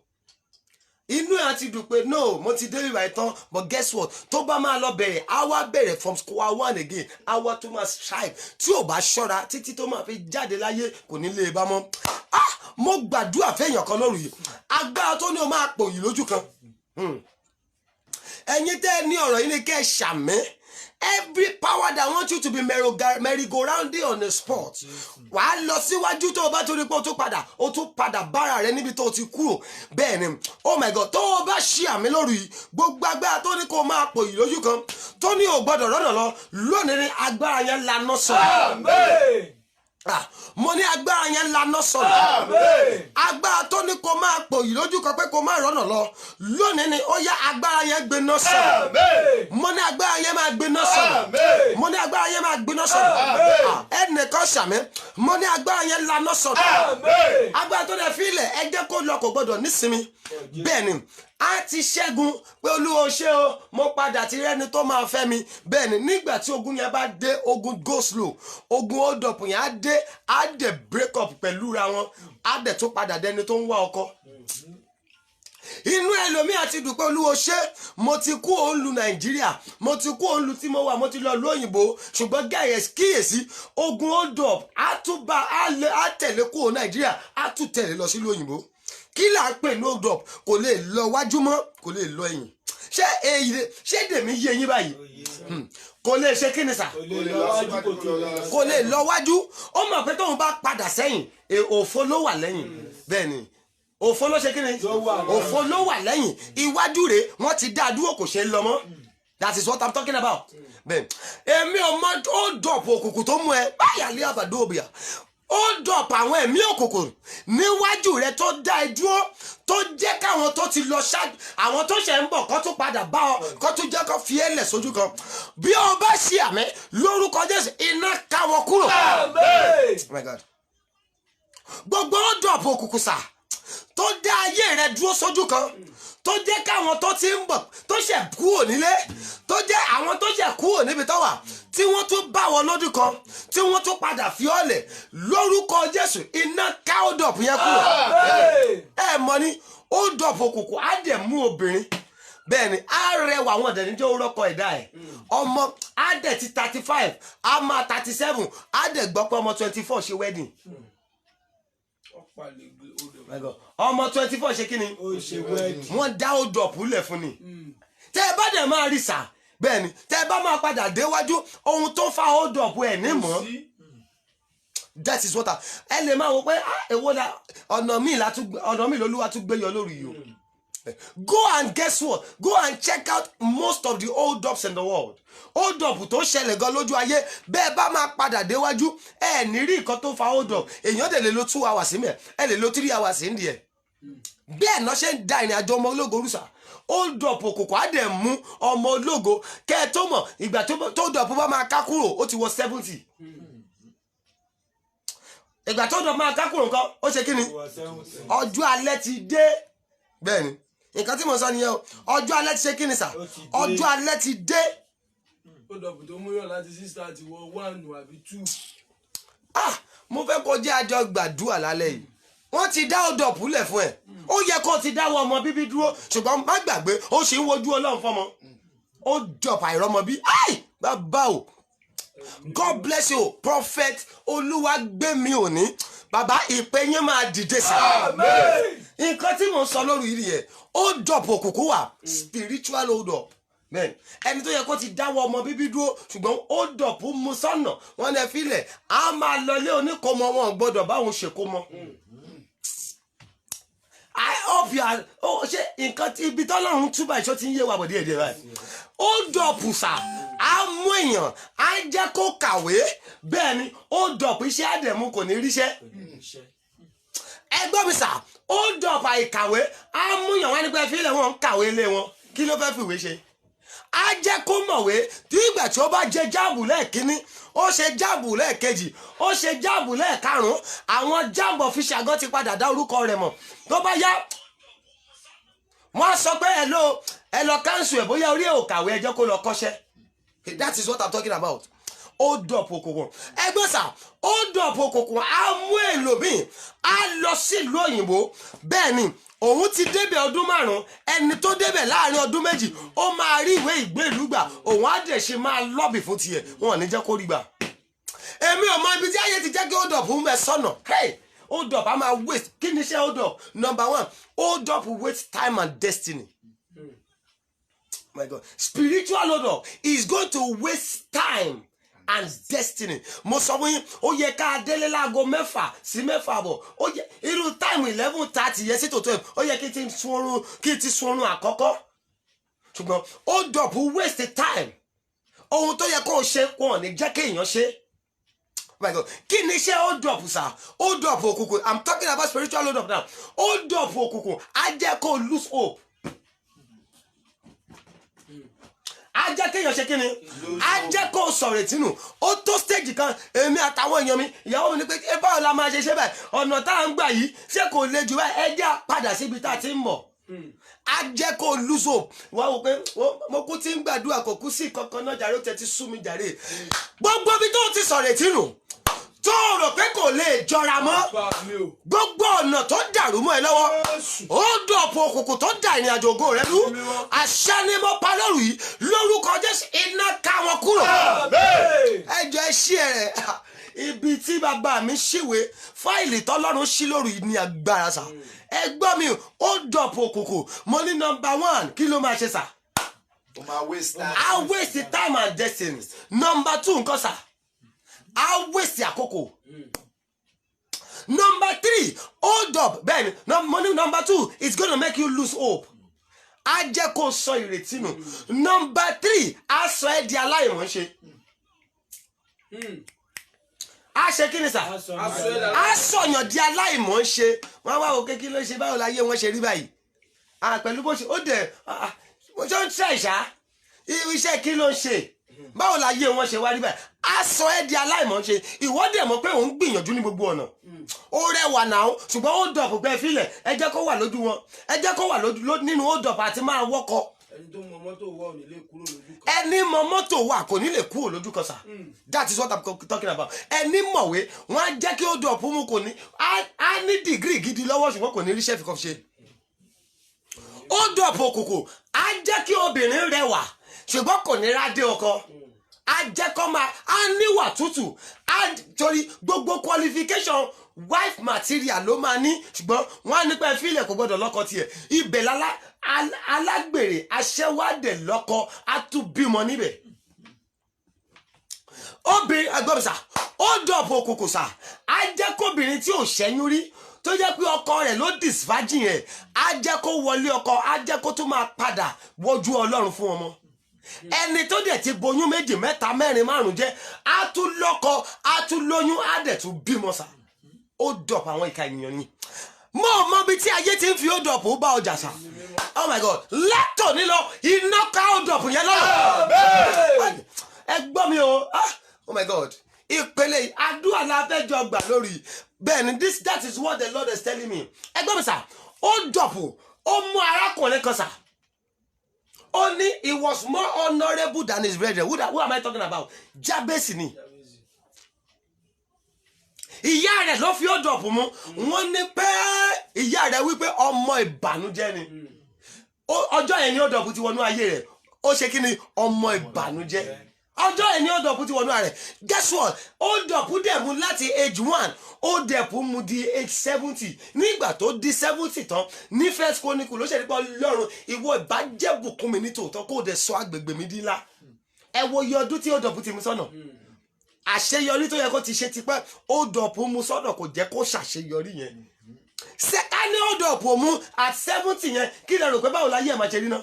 Inú ẹ̀ àti dùn pé no mo ti dé ìwà ìtàn but guess what tó bá máa lọ bẹ̀rẹ̀ a wá bẹ̀rẹ̀ from square one again a wá tó máa strive tí ò bá ṣọ́ra títí tó máa fi jáde láyé kò ní lè bá mọ́. Mo gbàdúrà fẹ́yàn kan lóru yìí agbára tó ní o máa pò yìí lójú kan. Ẹ̀yin tẹ́ ní ọ̀rọ̀ yìí ni kẹ́ ẹ ṣàmì. Every power that wants you to be merry-go-rounding on the spot. Wà á lọ síwájú tó o bá torí pé o tún padà bára rẹ níbi tó o ti kúrò. Bẹ́ẹ̀ ni oh my God tó o bá ṣe àmì lóru yìí gbogbo agbára tó ní kó o máa pò yìí lójú kan tó ní o gbọ́dọ̀ rọ́nà lọ lónìí ni agbára yẹn lanà sọ̀rọ̀. Àmín. Mo ní agbára yẹn lanà sọ̀rọ̀. Àmín. Agbára tó ní kó máa pò yìí lójú kan pé kó máa rọ́nà lọ lónìí ni ó yá agbára yẹn gbéná sọ̀rọ̀. Àmín. Mo ní agbára yẹn máa gbéná sọ̀rọ̀. Àmín. Mo ní agbára yẹn máa gbéná sọ̀rọ̀. Àmín. Ẹnìkan ṣàmì mo ní agbára yẹn lanà sọ̀rọ̀. Àmín. Agbára tó dẹ̀ fílẹ̀ ẹ jẹ́ kó lọ kò gbọ́dọ̀ nísinmi. Bẹ́ẹ̀ ni a ti ṣẹ́gun pé Olúwa ṣé o mo padà ti rẹ́ni tó máa fẹ́ mi. Bẹ́ẹ̀ ni nígbà tí ogun yẹn bá dé ogun go slow ogun hold up yẹn á dé á dẹ̀ break up pẹ̀lú ra wọn á dẹ̀ tó padà dẹni tó ń wá ọkọ. Inú ẹlòmíì àti dùn pé Olúwa ṣé mo ti kú òun lu Nàìjíríà mo ti kú òun lu tí mo wà mo ti lọ lu òyìnbó ṣùgbọ́n gẹ̀yẹ̀ kíyèsí ogun hold up á tẹ̀lé kú òun Nàìjíríà á tún tẹ̀lé lọ sí lu òyìnbó. Kí là ń pè ní hold up kò lè lọ wájú mọ́ kò lè lọ ẹ̀yìn. Ṣé dèmí yé yín báyìí kò lè ṣe kí ni sà kò lè lọ wájú ó mọ̀ pé tóun bá padà sẹ́yìn òfo ló wà lẹ́yìn. Bẹ́ẹ̀ ni òfo ló ṣe kí ni òfo ló wà lẹ́yìn iwájú rẹ̀ wọ́n ti dá a dúró kò ṣe é lọ mọ́. That is what I'm talking about. Bẹ́ẹ̀ èmi ò mọ hold up òkùnkùn tó mú ẹ báyà lé àbàdo òbíà hold up àwọn ẹ̀mí òkùnkùn níwájú rẹ tó dá ẹ dúró tó jẹ́ káwọn tó ti lọ ṣáájú àwọn tó ṣẹ̀ ń bọ̀ kó tún padà bá ọ kó tún jẹ́ kó fi ẹ́ lẹ̀ sójú kan bí o bá ṣe àmì lórúkọ Jésù iná ká wọn kúrò. Amen. Oh my God. Gbogbo hold up òkùnkùn sà tó dá ayé rẹ dúró sójú kan tó jẹ́ káwọn tó ti ń bọ̀ tó ṣẹ̀ kúrò nílé tó jẹ́ àwọn tó ṣẹ̀ kúrò níbi tó wà tí wọ́n tún bá wọn lójú kan tí wọ́n tún padà fi ọ́ lẹ̀ lórúkọ Jésù iná ká hold up yẹn kúrò. Ẹ mọ̀ ní hold up òkùnkùn á dẹ̀ mú obìnrin bẹ́ẹ̀ ni á rẹwà àwọn ọ̀dẹ̀ níjẹ́ orúkọ ẹ̀dá ẹ̀ ọmọ á dẹ̀ ti 35 á máa 37 á dẹ̀ gbọ́ pé ọmọ 24 ṣe wedding. Ọmọ 24 ṣe kí ni wọ́n dá hold up lẹ̀ fún ni tẹ́ ẹ bá dẹ̀ máa rí sà bẹ́ẹ̀ ni tẹ́ ẹ bá máa padà déwájú ohun tó fa hold up ẹ̀ ní mọ́. That is what ẹ lè máa wọ pé èwo la ọ̀nà míì lolúwa tún gbé yọ lórí yìí o. Go and guess what? Go and check out most of the hold ups in the world. Hold up tó ṣẹlẹ̀ gan lójú ayé bẹ́ẹ̀ bá máa padà déwájú ẹ ní rí nǹkan tó fa hold up èèyàn dẹ̀ lè lo 2 hours símẹ̀ ẹ lè lo 3 hours ní díẹ̀. Bẹ́ẹ̀ náà ṣe ń da ìrìn àjò ọmọ ológo rúṣà hold up òkùnkùn á dẹ̀ mú ọmọ ológo kẹ́ ẹ tó mọ̀ ìgbà tó hold up bá máa ká kúrò ó ti wọ 70. Ìgbà tó hold up máa ká kúrò nǹkan ó ṣe kí ni ọjọ́ alẹ́ ti dé bẹ́ẹ̀ ni nǹkan tí mo sọ nìyẹn o ọjọ́ alẹ́ ti ṣe kí ni sà ọjọ́ alẹ́ ti dé. Hold up tó mú yàn láti 6:30 wọ 1 àbí 2. Mo fẹ́ kó jẹ́ àjọ gbàdúrà lálẹ́ yìí wọ́n ti dá hold up lẹ̀ fún ẹ ó yẹ kó ti dáwọ́ ọmọ bíbí dúró ṣùgbọ́n má gbàgbé ó sì ń wojú Ọlọ́run fọmọ ó jọ̀pọ̀ àìrọ́mọ bí bàbá o God bless you prophet Olúwagbémi òní bàbá ìpè yín máa dìde sí i nǹkan tí mo sọ lórí yìí yẹn hold up òkùnkùn wà spiritual hold up ẹni tó yẹ kó ti dáwọ́ ọmọ bíbí dúró ṣùgbọ́n hold up mú sọ́nà wọn lè filẹ̀ á máa lọlé oníkómọ wọn gbọ́dọ̀ báwọn ṣèkómọ. I hope you are ṣe nǹkan tí ibi tọ́lọ́run túbà ìṣó ti ń yé wa bọ̀ díẹ̀ díẹ̀ báyìí hold up sà á mú èèyàn á jẹ́ kó kàwé bẹ́ẹ̀ ni hold up iṣẹ́ àdẹ̀mú kò ní ríṣẹ́ ẹgbọ́n mi sà hold up àìkàwé á mú èèyàn wá nípa ìfilẹ̀ wọn ń kàwé ilé wọn kí ló fẹ́ fìwé ṣe á jẹ́ kó mọ̀wé tí ìgbà tí ó bá jẹ jáàbù lẹ́ẹ̀kínní ó ṣe jáàbù lẹ́ẹ̀kejì ó ṣe jáàbù lẹ́ẹ̀karùn-ún àwọn jáàbù ọ̀fíṣà gan ti padà dá orúkọ rẹ̀ mọ̀ tó bá yá wọ́n á sọ pé ẹ lọ káńsù ẹ̀ bóyá orí ẹ̀ ò kàwé ẹjọ́ kó lọ kọ́ṣẹ́. That is what I'm talking about. Hold up òkùnkùn ẹgbẹ́ sà hold up òkùnkùn á mú èlòmíì á lọ sílùú òyìnbó bẹ́ẹ̀ ni òun ti débẹ̀ ọdún 5 ẹni tó débẹ̀ láàrin ọdún 2 ó máa rí ìwé ìgbélú gbà òun á dẹ̀ ṣe máa lọ́bì fún tiẹ̀ wọn ò ní jẹ́ kó rí gbà. Èmi ò mọ ibi tí ayé ti jẹ́ kí hold up ń bẹ sọ́nà hold up á máa waste kí ni iṣẹ́ hold up number 1 hold up waste time and destiny. My God spiritual hold up is going to waste time and destiny. Mo sọ fún yín ó yẹ ká délé láago 6 sí 6 àbọ̀ ó yẹ irú time 11:30 yẹ sí tó 12 ó yẹ kí n ti sunrun àkọ́kọ́ ṣùgbọ́n hold up waste time ohun tó yẹ kó o ṣe wọn ní jẹ́ kéèyàn ṣe. My God kí ni iṣẹ́ hold up sà hold up òkùnkùn I'm talking about spiritual hold up now hold up òkùnkùn á jẹ́ kó lose hope. Á jẹ́ kéèyàn ṣe kíni á jẹ́ kó sọ̀rọ̀ ìtìnú ó tó stage kan èmi àtàwọn èèyàn mi ìyàwó mi ní pé ẹ báwo la máa ṣe báyìí ọ̀nà tá à ń gbà yìí ṣé kò le jù báyìí ẹ jẹ́ padà síbi tá a ti ń bọ̀ á jẹ́ kó lose hope wá wò pé mo kú tí ń gbàdúrà kò kú sí kankan náà jàre ó tẹ̀ ti sú mi jàre gbogbo ibi tó ti sọ̀rọ̀ ìtìnú tó rò pé kò lè jọra mọ́ gbogbo ọ̀nà tó dàrú mọ́ ẹ lọ́wọ́ ó dọ̀pọ̀ òkùnkùn tó dà ìrìn àjò ògo rẹ lú àṣẹ ni mo pa lóru yìí lórúkọ Jésù iná ká wọn kúrò ẹjọ́ ẹ ṣí ẹ ibi tí bàbá mi ṣíwèé fáìlì tọ́lọ́run ṣí lóru yìí ní agbára sà ẹ gbọ́ mi ó dọ̀pọ̀ òkùnkùn mo ní number 1 kí ló máa ṣe sà I waste time and destiny number 2 nǹkan sà I waste àkókò. Number 3 hold up bẹ́ẹ̀ni money number 2 is gonna make you lose hope. á jẹ́ kó sọ ìrètí nù. Number 3, á sọ ẹ́ di aláìmọ̀ọ́ṣe. Á ṣe kí ni sà? Á sọ̀yàn di aláìmọ̀ọ́ṣe. Wọ́n wá òkè kí ló ṣe báwo láyé wọn ṣe rí báyìí. Pẹ̀lú bó ṣe ó dẹ̀ mo ṣe ń tẹ̀ ṣá iṣẹ́ kí ló ń ṣe báwo láyé wọn ṣe wá rí báyìí. Á sọ ẹ́ di aláìmọ̀ọ́ṣe. Ìwọ dẹ̀ mọ̀ pé òun gbìyànjú ní gbogbo ọ̀nà. Ó rẹwà náà ṣùgbọ́n ó dọ̀pù pẹ́ fílẹ̀ ẹ jẹ́ kó wà lójú wọn ẹ jẹ́ kó wà nínú ó dọ̀pù àti máa wọ́kọ̀. Ẹni tó mọ mọ́tò wà ò ní lè kúrò lójú kan. Ẹni mọ mọ́tò wà kò ní lè kúrò lójú kan sà. That is what I'm talking about. Ẹni mọ̀wé wọ́n á jẹ́ kí ó dọ̀pù mú kò ní á ní dìgírì gidi lọ́wọ́ ṣùgbọ́n kò ní ríṣẹ́ fi kọ́ ṣe. Ó dọ̀pù òkùnkùn á jẹ́ kí obìnrin rẹwà ṣùgbọ́n kò ní rádé ọkọ. Á jẹ́ kó máa á níwà tútù á torí gbogbo qualification wife material ló máa ní ṣùgbọ́n wọ́n á nípa ìfilẹ̀ kò gbọ́dọ̀ lọ́kọ tiẹ̀. Ibẹ̀ alágbèrè aṣẹ́wádẹ̀ lọ́kọ á tún bímọ níbẹ̀. Obìnrin agbọ́bìsà ó dọ̀pù òkùnkùn sà á jẹ́ kóbìnrin tí ò ṣẹ́yún rí tó jẹ́ pé ọkọ rẹ̀ ló disvirgin ẹ̀ á jẹ́ kó wọlé ọkọ á jẹ́ kó tún máa padà wojú Ọlọ́run fún ọmọ. Ẹni tó dẹ̀ ti boyún 2, 3, 4, 5 jẹ́ á tún lọ́kọ á tún lóyún á dẹ̀ tún bímọ sà. Ó dọ̀pù àwọn ìka ènìyàn ni. Mo mọ bí tí ayé ti ń fi ó dọ̀pù bá ọjà sà. Oh my God, látọ̀ nílọ iná ká ó dọ̀pù yẹn lọ́rọ̀. Ẹ gbọ́ mi o. Oh my God, ìpele àdúrà la fẹ́ jọ gbà lórí. Bẹ́ẹ̀ni that is what the Lord is telling me. Ẹ gbọ́ mi sà, ó dọ̀pù ó mú arákùnrin kan sà. Ó ní he was more honourable than his brethren. Who am I talking about? Jabesi ni. Ìyá rẹ̀ ló fi ó dọ̀pù mú. Wọ́n ní pé ìyá rẹ̀ wípé ọmọ ìbànújẹ́ ni. Ọjọ́ yẹn ni ó dọ̀pù ti wọnú ayé rẹ̀. Ó ṣe kí ni ọmọ ìbànújẹ́. Ọjọ́ yẹn ni ó dọ̀pù ti wọnú ayé rẹ̀. Guess what? Ó dọ̀pù dẹ̀ mú láti age 1. Ó dẹ̀pù mú di age 70. Nígbà tó di 70 tán ní First Chronicle ló ṣe nípa Ọlọ́run ìwọ ìbàjẹ́ bùkún mi ní tòótọ́ kó o dẹ̀ sọ agbègbè mi di ńlá. Ẹ wo iye ọdún tí ó dọ̀pù ti mú sọ́nà. Àṣeyọrí tó yẹ kó ti ṣe tipẹ́ ó dọ̀pù mú sọ́nà kò jẹ́ kó ṣàṣeyọrí yẹn. Sẹ́kánì ó dọ̀pù mú at 70 yẹn kí lè rò pé báwo láyé ẹ̀ máa ṣe rí náà.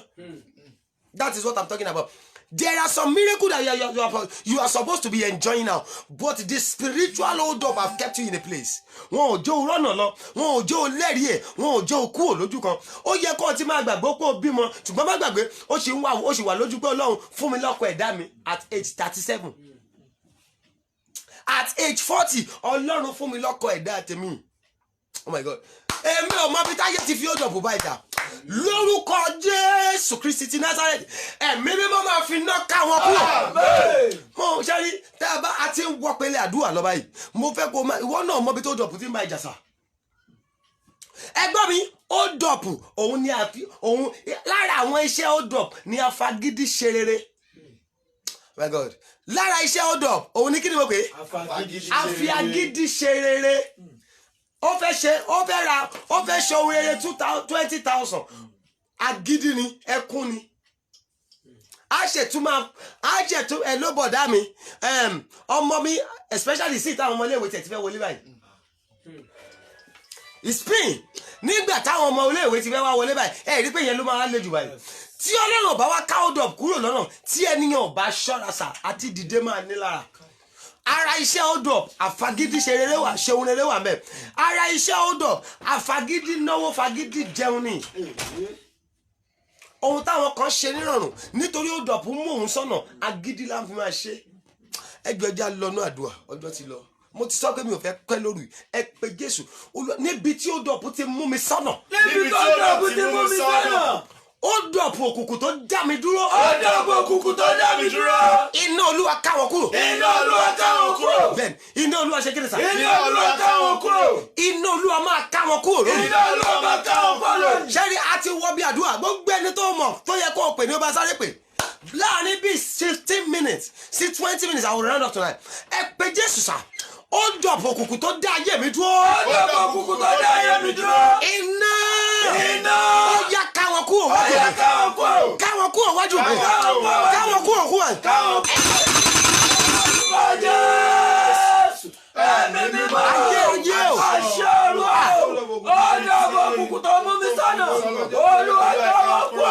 That is what I'm talking about. There are some miracles that you are supposed to be enjoying now, but the spiritual hold up have kept you in a place. Wọn ò jó rọ́nà lọ, wọn ò jó lẹ́rìí ẹ̀, wọn ò jó kúrò lójú kan. Ó yẹ kó o ti máa gbàgbọ́ pé o bímọ, ṣùgbọ́n má gbàgbé ó sì wà lójú pé Ọlọ́run fún mi lọ́kọ ẹ̀dá mi at age 37. At age 40, Ọlọ́run fún mi lọ́kọ ẹ̀dá tèmi. Oh my God. Èmi ò mọ bí táyé ti fi ó dọ̀bù báyìí ta. Lórúkọ Jésù Kristi ti Násárẹ́tì, ẹ̀mí mímọ́ máa fi iná ká wọn kúrò. Mo ṣe rí tá a bá a ti ń wọ́ pélé àdúrà lọ báyìí. Mo fẹ́ kó ìwọ náà mọ bí tó dọ̀bù ti ń bá ìjà sà. Ẹgbọ́n mi, ó dọ̀bù òun ni òun lára àwọn iṣẹ́ ó dọ̀bù ni afagídí ṣe rere. My God. Lára iṣẹ́ ó dọ̀bù òun ni kí ni mo pè é? Afagídí ṣe rere. Ó fẹ́ ṣe ohun rere 20,000 agídí ni ẹkún ni a ṣètú ẹ ló bọ̀dá mi ọmọ mi especially sí ìtàwọn ọmọléèwé tẹ̀ ti fẹ́ wọlé báyìí ìspin nígbà táwọn ọmọ iléèwé ti fẹ́ wá wọlé báyìí ẹ rí pé yẹn ló máa lè jù báyìí tí Ọlọ́run bá wá hold up kúrò lọ́nà tí ẹnìyàn bá ṣọ́ra sà àti dìde máa ní lára. Ara iṣẹ́ hold up àfagídí ṣe rere wà ṣeun rere wà mẹ́. Ara iṣẹ́ hold up àfagídí náwó fagídí jẹun ni. Ohun táwọn kan ṣe nírọ̀rùn nítorí hold up mú òun sọ́nà agídí la fi máa ṣe. Ẹjọ́ ẹja lọ́nà àdúrà ọjọ́ ti lọ. Mo ti sọ pé mi ò fẹ́ pẹ́ lórí ẹ pé Jésù níbi tí hold up ti mú mi sọ́nà. Níbi tí hold up ti mú mi sọ́nà. Ó dọ̀pù òkùnkùn tó dá mi dúró. Ó dọ̀pù òkùnkùn tó dá mi dúró. Iná Olúwa ká wọn kúrò. Iná Olúwa ká wọn kúrò. Bẹ́ẹ̀ni, iná Olúwa ṣe kéde sá. Iná Olúwa ká wọn kúrò. Iná Olúwa máa ká wọn kúrò lórí. Iná Olúwa máa ká wọn kúrò. Ṣẹ́rí àti wọ bí àdúrà gbogbo ẹni tó mọ̀ tó yẹ kó o pè ní o bá sáré pè. Láàárín bíi 15 minutes sí 20 minutes I will round up tonight. Ẹ pé Jésù sá. Ó dọ̀pù òkùnkùn tó dá ayé mi dúró. Ó dọ̀pù òkùnkùn tó dá ayé mi dúró. Iná. Iná. Ó yá ká wọn kúrò wájú mi. Ó yá ká wọn kúrò. Ká wọn kúrò wájú mi. Ká wọn kúrò kúrò. Ká wọn kúrò. Jésù. Ẹ̀mí mímọ́. Ayé o. Àṣẹ Olúwa. Ó dọ̀pù òkùnkùn tó mú mi sọ́nà. Olúwa ká wọn kúrò.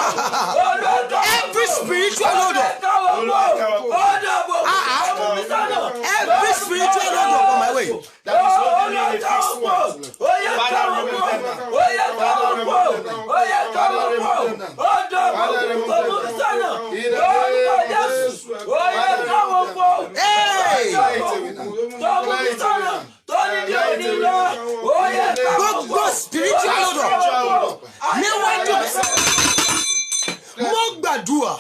gbàdúrà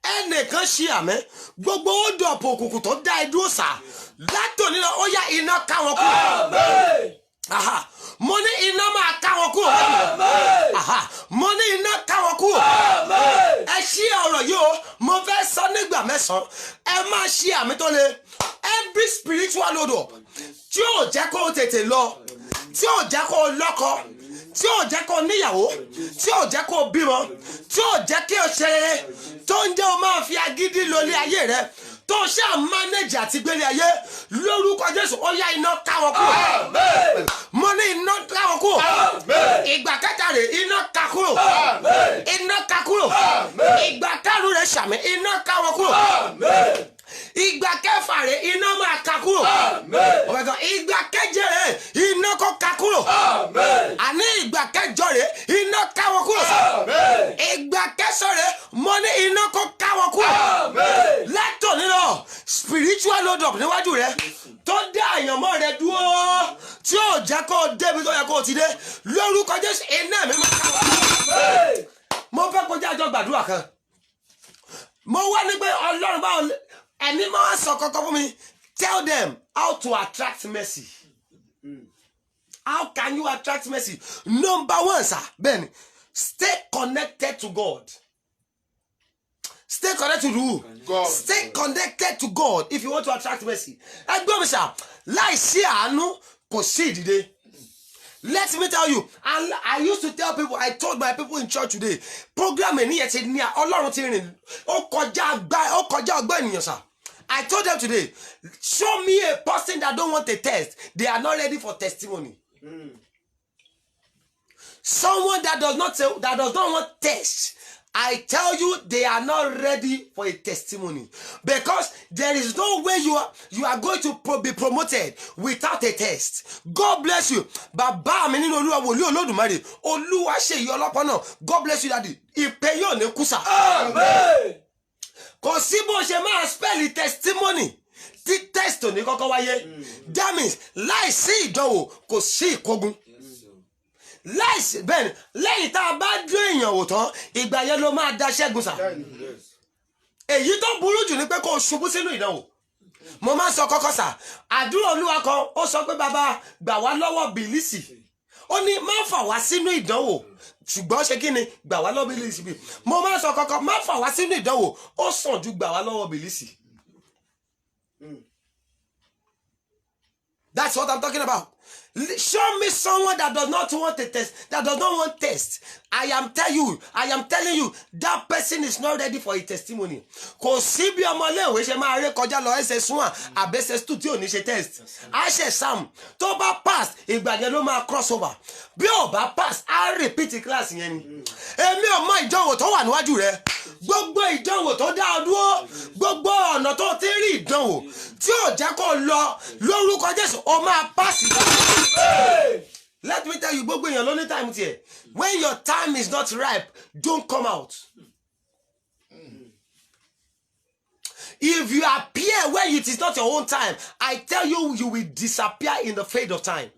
ẹnìkan ṣí àmẹ́ gbogbo ó dọ̀pọ̀ òkùnkùn tó dá ẹ dúró sà látòní lọ ó yá iná ká wọn kúrò. Aha, mo ní iná máa ká wọn kúrò. Aha, mo ní iná ká wọn kúrò. Ẹ ṣí ọ̀rọ̀ yìí o, mo fẹ́ sọ nígbà mẹ́sàn-án. Ẹ máa ṣí àmì tó le. Every spiritual load up tí ò jẹ́ kó tètè lọ, tí ò jẹ́ kó lọ́kọ, tí ò jẹ́ kó níyàwó, tí ò jẹ́ kó bímọ, tí ò jẹ́ kí o ṣe rere, tó ń jẹ́ o máa fi agídí lólé ayé rẹ, tó ṣáà mánéjì àti gbélé ayé lórúkọ Jésù ó yá iná ká wọn kúrò. Mo ní iná ká wọn kúrò. Ìgbà kẹta rẹ̀ iná ká kúrò. Iná ká kúrò. Ìgbà karùn-ún rẹ̀ ṣàmì iná ká wọn kúrò. Ìgbà kẹfà rẹ̀ iná máa ká kúrò. Ìgbà keje rẹ̀ iná kó ká kúrò. Àní ìgbà kẹjọ rẹ̀ iná ká wọn kúrò. Ìgbà kẹsàn rẹ̀ mo ní iná kó ká wọn kúrò. Látọ̀ nínú spiritual load up níwájú rẹ̀ tó dé àyànmọ́ rẹ̀ dúró tí ò jẹ́ kó débi tó yẹ kó ti dé lórúkọ Jésù iná mi máa ká wọn. Mo fẹ́ kọjá àjọ gbàdúrà kan. Mo wá ní pé Ọlọ́run báwo ẹni máa sọ kọ́kọ́ fún mi. Tell them how to attract mercy. How can you attract mercy? Number one, sir, Ben, stay connected to God. Stay connected to who? God. Stay connected to God if you want to attract mercy. Ẹgbẹ́ mi sà, láìsí àánú kò sí ìdìde. Let me tell you, and I used to tell people, I told my people in church today, program ẹni yẹn ti ní Ọlọ́run ti rìn, ó kọjá ọgbọ́n ènìyàn sà. I told them today, show me a person that don't want a test. They are not ready for testimony. Someone that does not want test. I tell you, they are not ready for a testimony because there is no way you are going to be promoted without a test. God bless you. Bàbá mi nínú Olúwa wòlíì Olódùmarè, Olúwa ṣe ìyè ọlọ́pàá náà. God bless you, daddy. Ìpè yóò ní kùsà. Amen. Kò sí bó ṣe máa spell testimony tí test ò ní kọ́kọ́ wáyé. That means láìsí ìdánwò kò sí ìkógun. Láìsí bẹ́ẹ̀ ni lẹ́yìn tá a bá dún èèyàn wò tán ìgbà yẹn ló máa da ṣẹ́gun sà. Èyí tó burú jù ni pé kó o ṣubú sínú ìdánwò. Mo máa ń sọ kọ́kọ́ sà, àdúrà Olúwa kan ó sọ pé bàbá gbà wá lọ́wọ́ bìlísì. Ó ní má fà wá sínú ìdánwò ṣùgbọ́n ṣe kí ni gbà wá lọ́wọ́ bìlísì bí. Mo máa ń sọ kọ́kọ́ má fà wá sínú ìdánwò ó sàn ju gbà wá lọ́wọ́ bìlísì. That's what I'm talking about. Show me someone that does not want a test, that does not want test. I am telling you, that person is not ready for a testimony. Kò sí bí ọmọléèwé ṣe máa ré kọjá lọ SS1 àbí SS2 tí ò ní ṣe test. A ṣe exam tó bá pass ìgbà yẹn ló máa cross over. Bí ò bá pass, a repeat class yẹn ni. Èmi ò mọ ìdánwò tó wà níwájú rẹ. Gbogbo ìdánwò tó dá ọ dúró, gbogbo ọ̀nà tó ti rí ìdánwò tí ò jẹ́ kó lọ lórúkọ Jésù, ó máa pass ìdánwò. Let me tell you, gbogbo èèyàn ló ní time tiẹ̀. When your time is not ripe, don't come out. If you appear when it is not your own time, I tell you, you will disappear in the fade of time.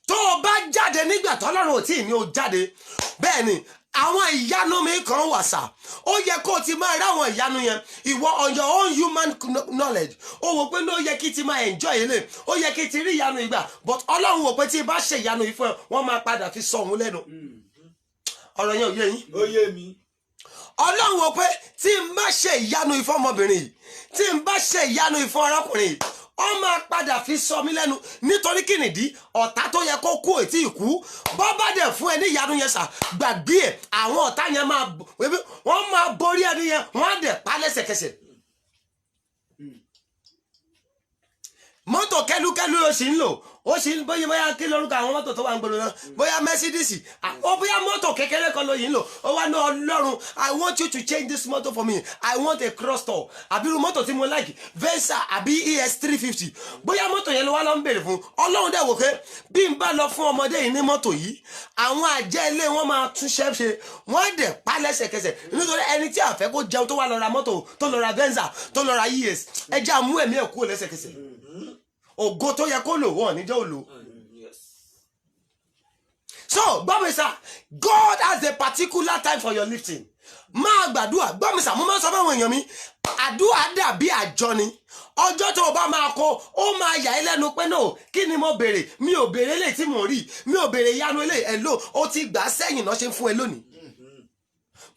Tó o bá jáde nígbà t'Ọlọ́run ò tí ì ní o jáde, bẹ́ẹ̀ ni àwọn ìyanu mi kan wà sà. Ó yẹ kó o ti máa rí àwọn ìyanu yẹn. Ìwọ on your own human knowledge. Ó wò pé ní ó yẹ kí ti máa enjoy ilé. Ó yẹ kí ti rí ìyanu ìgbà. But Ọlọ́run wò pé tí bá ṣe ìyanu yìí fún ẹ, wọ́n máa padà fi sọ òun lẹ́nu. Ọ̀rọ̀ yẹn ò yé yín. Ó yé mi. Ọlọ́run wò pé tí n bá ṣe ìyanu yìí fún ọmọbìnrin yìí, tí n bá ṣe ìyanu yìí fún arákùnrin yìí, ó máa padà fi sọ mí lẹ́nu nítorí kí nìdí ọ̀tá tó yẹ kó kú ètí ìkú bọ́ bá dẹ̀ fún ẹ ní ìyanu yẹn sà gbàgbé ẹ̀ àwọn ọ̀tá yẹn wọ́n máa borí ẹni yẹn wọ́n á dẹ̀ pa lẹ́sẹ̀kẹsẹ̀. Mọ́tò kẹ́lúkẹ́lú ló sì ń lò ó sì ń bóyá kí lórúkọ àwọn mọ́tò tó wà ń gbòòrò náà bóyá Mercedes ó bóyá mọ́tò kékeré kan ló yìí ń lò ó wá ní Ọlọ́run I want you to change this motor for me I want a cross store àbírú mọ́tò tí mo like Venza àbí ES 350 bóyá mọ́tò yẹn ló wá lọ ń bèrè fún Ọlọ́run dẹ̀ wò pé bí n bá lọ fún ọmọdé yìí ní mọ́tò yìí àwọn àjẹ́ ilé wọn máa tún ṣe wọ́n dẹ̀ pa lẹ́sẹ̀kẹsẹ̀ nítorí ẹni tí a fẹ́ kó jẹun tó wá lọ ra mọ́tò tó lọ ra Venza tó lọ ra ES ẹjẹ́ àmú ẹ̀mí ẹ̀ kúrò lẹ́sẹ̀kẹsẹ̀ ògo tó yẹ kó lò wọ́n níjọ́ òlò. So gbọ́ mi sà, God has a particular time for your lifting. Máa gbàdúrà, gbọ́ mi sà, mo máa ń sọ fún àwọn èèyàn mi, àdúrà dàbí àjọ ni. Ọjọ́ tó o bá máa kọ, ó máa yà ẹ́ lẹ́nu pé no, kí ni mo béèrè? Mi ò béèrè eléyìí tí mo rí, mi ò béèrè ìyanu eléyìí, hello, ó ti gbà sẹ́yìn náà ṣe ń fún ẹ lónìí.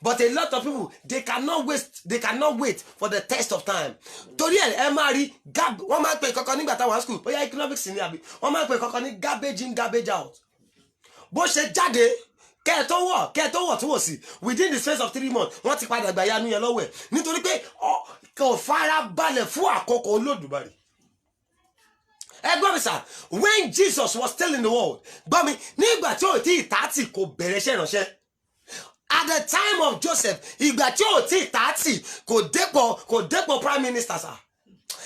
But a lot of people, they cannot wait for the test of time. Torí ẹ máa rí wọ́n máa ń pè kankan nígbà táwọn school, bóyá economics ni àbí, wọ́n máa ń pè kankan ní garbage in, garbage out. Bó ṣe jáde, kẹ́ ẹ tó wọ̀ tó wò sí, within the space of 3 months, wọ́n ti padà gbà yanu yẹn lọ́wọ́ ẹ̀. Nítorí pé kò fara balẹ̀ fún àkókò Olódùmarè. Ẹ gbọ́ mi sà, when Jesus was still in the world, gbọ́ mi, nígbà tí ò tí ì 30 kò bẹ̀rẹ̀ iṣẹ́ ìránṣẹ́. At the time of Joseph, ìgbà tí ò tí ì 30 kò dépò prime minister sà.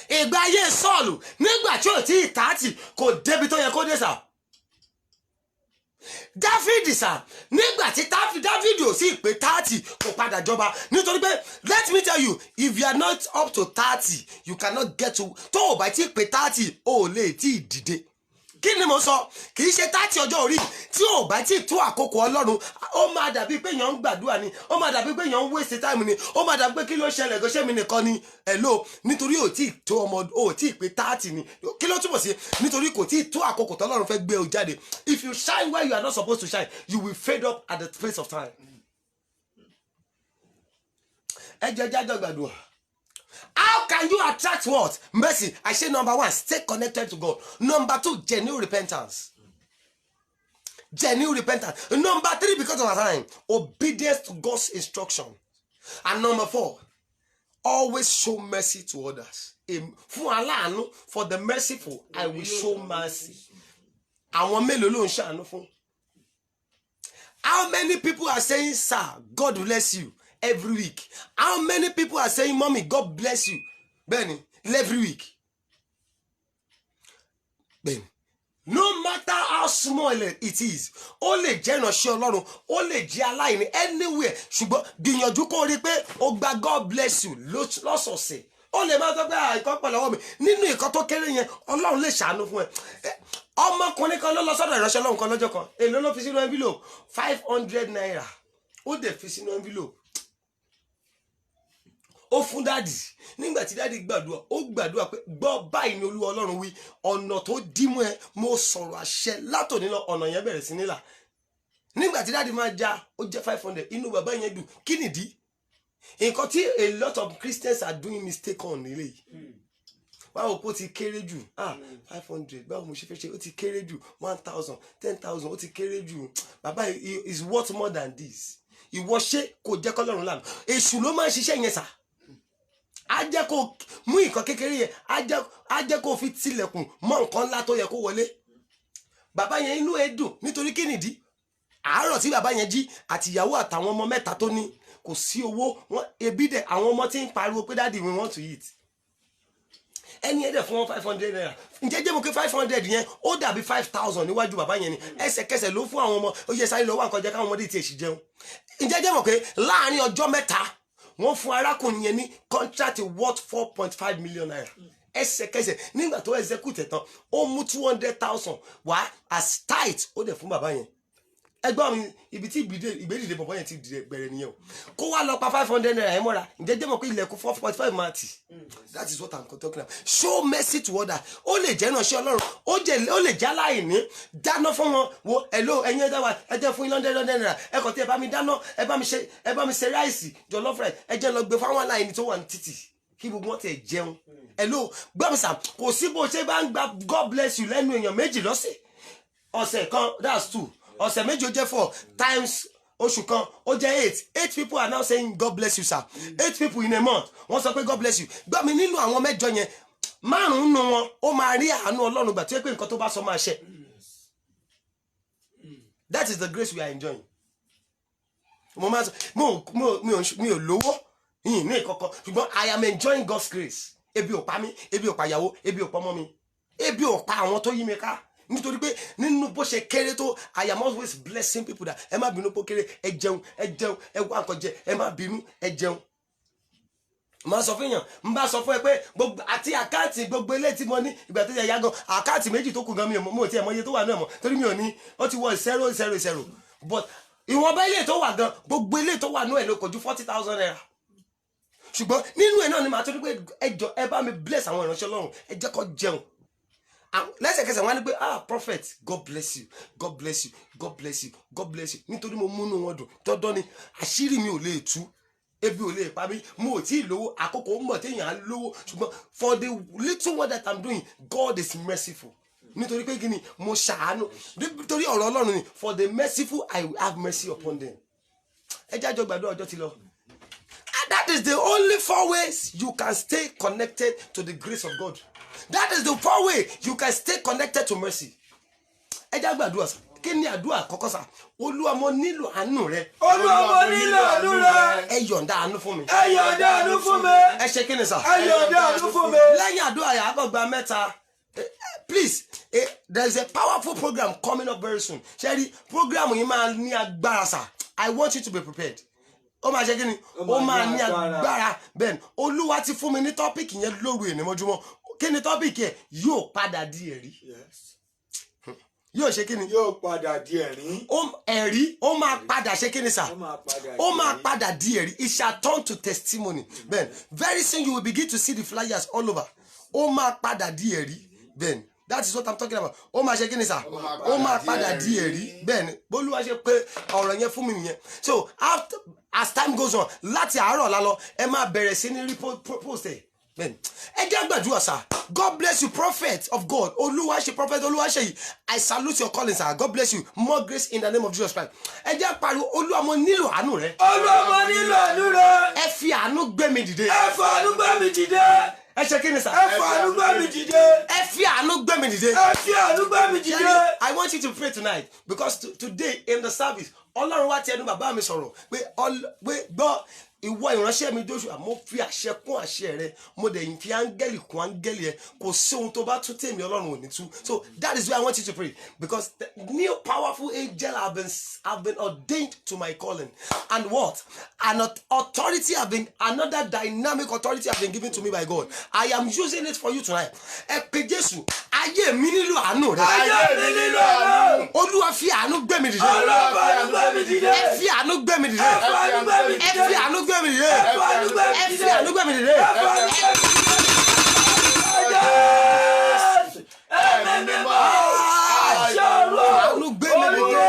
Ìgbà ayé Sọ́ọ̀lù, nígbà tí ò tí ì 30 kò débi tó yẹ kó dé sà. David sà, nígbà tí David ò sí pé 30 kò padà jọba. Nítorí pé let me tell you, if you are not up to 30, you cannot get to, tó o bá tí pé 30 o lè tí ì dìde. Kí ni mo sọ? Kì í ṣe 30 ọjọ́ orí tí ò bá tí tó àkókò Ọlọ́run, ó máa dàbí pé èèyàn ń gbàdúrà ni, ó máa dàbí pé èèyàn ń waste time ni, ó máa dàbí pé kí ló ṣẹlẹ̀ gọ́ṣẹ́ mi nìkan ni hello, nítorí ò tí tó ọmọ, ò tí pé 30 ni. Kí ló túbọ̀ sí? Nítorí kò tí tó àkókò tọ́lọ́run fẹ́ gbé o jáde. If you shine where you are not supposed to shine, you will fade up at the place of time. Ẹ jẹ́ jájọ́ gbàdúrà. How can you attract what? Mercy. I say number 1, stay connected to God. Number 2, genuine repentance. Genuine repentance. Number 3, because of our time, obedience to God's instruction. And number 4, always show mercy to others. For the merciful, I will show mercy. Àwọn mélòó ló ń ṣàánú fún? How many people are saying, sir, God bless you? Every week. How many people are saying, mommy, God bless you? Benny, every week. Benny, no matter how small it is, ó lè jẹ́ ìránṣẹ́ Ọlọ́run, ó lè jẹ́ aláìní anywhere, ṣùgbọ́n gbìyànjú kó rí pé ó gba God bless you lọ́sọ̀ọ̀sẹ̀. Ó lè máa sọ pé àìkọ́ pẹ̀lú ọwọ́ mi. Nínú ìkan tó kéré yẹn, Ọlọ́run lè ṣàánú fún ẹ. Ọmọkùnrin kan ló lọ sọ́dọ̀ ìránṣẹ́ Ọlọ́run kan lọ́jọ́ kan. Èló ló fi sínú envelope? 500 naira. Ó dẹ̀ fi sínú envelope. Ó fún dáàdì. Nígbà tí dáàdì gbàdúrà, ó gbàdúrà pé gbọ́ báyìí ni Olúwa Ọlọ́run wí, ọ̀nà tó dímú ẹ, mo sọ̀rọ̀ àṣẹ látòní lọ, ọ̀nà yẹn bẹ̀rẹ̀ sí nílà. Nígbà tí dáàdì máa já, ó jẹ́ 500, inú bàbá yẹn dùn. Kí nìdí? Nǹkan tí a lot of Christians are doing mistake on nílé yìí. Báwo kó ti kéré jù? 500, báwo mo ṣe fẹ́ ṣe? Ó ti kéré jù. 1,000, 10,000, ó ti kéré jù. Bàbá is worth more than this. Ìwọ ṣe kò jẹ́ k'Ọlọ́run lànà. Èṣù ló máa ń ṣiṣẹ́ yẹn sà. Á jẹ́ kó mú nǹkan kékeré yẹn, á jẹ́ kó fi tilẹ̀kùn mọ́ nǹkan ńlá tó yẹ kó wọlé. Bàbá yẹn inú ẹ dùn nítorí kí nìdí? Àárọ̀ tí bàbá yẹn jí àtìyàwó àtàwọn ọmọ mẹ́ta tó ní, kò sí owó, wọn ebi dẹ̀, àwọn ọmọ tí ń pariwo pé daddy we want to eat. Ẹni ẹ̀dẹ̀ fún wọn 500 naira. Ǹjẹ́ jẹ́ mo kí 500 yẹn ó dàbí 5,000 níwájú bàbá yẹn ni. Ẹsẹ̀kẹsẹ̀ ló fún àwọn ọmọ, ó yẹ sáré lọ wá nǹkan jẹ káwọn ọmọdé ti èsì jẹun. Ǹjẹ́ jẹ́ mọ̀ pé láàárín ọjọ́ mẹ́ta wọ́n fún arákùnrin yẹn ní contract worth 4.5 million naira. Ẹsẹ̀kẹsẹ̀ nígbà tó execute tán, ó mú 200,000 wá as tithe, ó dẹ̀ fún bàbá yẹn. Ẹgbọ́n mi, ibi tí ìgbédìde bọ̀bọ̀ yẹn ti bẹ̀rẹ̀ nìyẹn o. Kó wá lọ pa 500 naira ẹ̀ mọ́ra. Ǹjẹ́ jẹ́ mọ̀ pé ilẹ̀kùn 4.5 máa tì. That is what I'm talking about. Show mercy to others. Ó lè jẹ́ ìránṣẹ́ Ọlọ́run. Ó lè jẹ́ aláìní. Dáná fún wọn. Wo hello ẹ̀yin ẹ̀dá wa ẹ jẹ́ fún 100 naira. Ẹ kàn tí ẹ bá mi dáná, ẹ bá mi ṣe ráìsì, jollof rice. Ẹ jẹ́ lọ gbé fún àwọn aláìní tó wà ní títì. Kí gbogbo wọn tẹ̀ jẹun. Hello gbọ́mísà, kò sí bó ṣe bá ń gba God bless you lẹ́nu èèyàn méjì lọ́sẹ̀. Ọ̀sẹ̀ kan, that's 2. Ọ̀sẹ̀ méjì ó jẹ́ 4 times oṣù kan ó jẹ́ 8 people are now saying God bless you sir. 8 people in a month wọ́n sọ pé God bless you. Gbọ́ mi, nínú àwọn mẹ́jọ yẹn 5 nínú wọn ó máa rí àánú Ọlọ́run gbà tí ó pé nǹkan tó bá sọ máa ṣẹ. That is the grace we are enjoying. Mo máa sọ mi ò lówó yìí ní ìkọ̀kọ̀, ṣùgbọ́n I am enjoying God's grace. Ebi ò pa mí, ebi ò pa ìyàwó, ebi ò pa ọmọ mi, ebi ò pa àwọn tó yí mi ká. Nítorí pé nínú bó ṣe kéré tó, I am always blessing people that ẹ má bínú pó kéré, ẹ jẹun, ẹ wá nǹkan jẹ, ẹ má bínú, ẹ jẹun. máa sọ fún èèyàn n bá sọ fún ẹ pé gbogbo àti àkáǹtì gbogbo ilé tí mo ní ìgbà tó yẹ yá gan àkáǹtì méjì tó kù gan mi ò tí ẹ mọ iye tó wà náà mọ torí mi ò ní ó ti wọ 000 but ìwọ̀nba ilé tó wà gan gbogbo ilé tó wà náà ẹ̀ ló kọjú 40,000 naira ṣùgbọ́n nínú ẹ̀ náà ni màá tó ní pé ẹjọ́ ẹ bá mi bless àwọn ìránṣẹ́ Ọlọ́run ẹ jẹ́ kó jẹun lẹ́sẹ̀kẹsẹ̀ wọ́n á ní pé prophet God bless you God bless you God bless you God bless you nítorí mo múnú wọn dùn dandan ni àṣírí mi ò lè tú ebi ò lè pa mí mo ò tí ì lówó àkókò mọ̀ téèyàn á lówó ṣùgbọ́n for the little one that I'm doing God is merciful nítorí pé kíni mo ṣàánú nítorí ọ̀rọ̀ Ọlọ́run ni for the merciful I will have mercy upon them ẹ jẹ́ àjọ gbàdúrà ọjọ́ ti lọ. And that is the only 4 ways you can stay connected to the grace of God. That is the 4 way you can stay connected to mercy. Ẹ jẹ́ gbàdúrà sá. Kí ni àdúrà àkọ́kọ́ sá? Olúwa mo nílò àánú rẹ. Olúwa mo nílò àánú rẹ. Ẹ yọ̀ǹda àánú fún mi. Ẹ yọ̀ǹda àánú fún mi. Ẹ ṣe kí ni sá? Ẹ yọ̀ǹda àánú fún mi. Lẹ́yìn àdúrà yà á kàn gba mẹ́ta. Please, there is a powerful program coming up very soon. Ṣẹ́rí, program yìí máa ní agbára sá. I want you to be prepared. Ó máa ṣe kí ni? Ó máa ní agbára. Bẹ́ẹ̀ni, Olúwa ti fún mi ní tọ́pìkì yẹn lóru èní mọ́júmọ́. Kí ni tọ́pìkì yẹn? Yóò padà di ẹ̀rí. Yóò ṣe kí ni? Yóò padà di ẹ̀rí. Ẹ̀rí ó máa padà ṣe kí ni sà? Ó máa padà di ẹ̀rí. It shall turn to testimony. Then very soon you will begin to see the flyers all over. Ó máa padà di ẹ̀rí. Then that is what I'm talking about. Ó máa ṣe kí ni sà? Ó máa padà di ẹ̀rí. Bẹ́ẹ̀ni, bólúwa ṣe pé ọ̀rọ̀ yẹn fún mi nìyẹn. So as time goes on, láti àárọ̀ lálọ́, ẹ máa bẹ̀rẹ̀ sí ní post ẹ̀. Bẹ́ẹ̀ni, ẹ jẹ́ gbàdúrà sà. God bless you, prophet of God. Olúwaṣe prophet Olúwaṣeyì. I salute your calling, sir. God bless you. More grace in the name of Jesus Christ. Ẹ jẹ́ pariwo Olúwa mo nílò àánú rẹ. Olúwa mo nílò àánú rẹ. Ẹ fi àánú gbé mi dìde. Ẹ fi àánú gbé mi dìde. Ẹ ṣe kí ni sà? Ẹ fi àánú gbé mi dìde. Ẹ fi àánú gbé mi dìde. Ẹ fi àánú gbé mi dìde. I want you to pray tonight because today in the service, Ọlọ́run wá ti ẹnu bàbá mi sọ̀rọ̀ pé gbọ́ ìwọ ìránṣẹ́ mi Joshua mo fi àṣẹ kún àṣẹ rẹ mo dẹ̀ yìn fi áńgẹ́lì kún áńgẹ́lì ẹ kò sí ohun tó bá tún tèmi Ọlọ́run ò ní tú. So that is why I want you to pray because the new powerful angel have been ordained to my calling and what an authority another dynamic authority have been given to me by God. I am using it for you tonight. Ẹ pe Jésù ayé mi nílò àánú rẹ. Ayé mi nílò àánú. Olúwa fi àánú gbé mi dìde. Olúwa fi àánú gbé mi dìde. Ẹ fi àánú gbé mi dìde. Ẹ fi àánú gbé mi dìde. Ẹ fi àánú gbé mi dìde. Ẹ fi àánú gbé mi dìde. Ẹ fi àánú gbé mi dìde. Ẹ̀mí mímọ́. Àṣẹ Ọlọ́run. Àánú gbé mi dìde.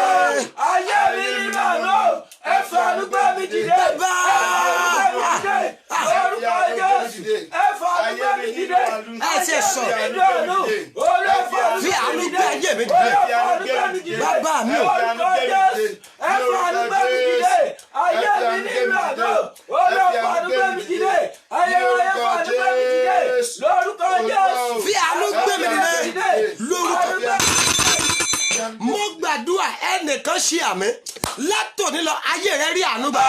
Ayé mi nílò àánú. Ẹ fi àánú gbé mi dìde. Ẹ fi àánú gbé mi dìde. Orúkọ Jésù. Ẹ fi àánú gbé mi dìde. Ẹ ṣe sọ. Ayé mi nílò àánú. Fi àánú gbé ayé mi dìde. Bàbá mi o. Orúkọ Jésù. Ẹ fi àánú gbé mi dìde. Ayé mi nílò àánú. Orúkọ àánú gbé mi dìde. Ayé mi nílò àánú gbé mi dìde. Lórúkọ Jésù. Fi àánú gbé mi dìde. Lórúkọ mo gbàdúrà ẹnìkan ṣe àmì látòní lọ ayé rẹ rí àánú gbà.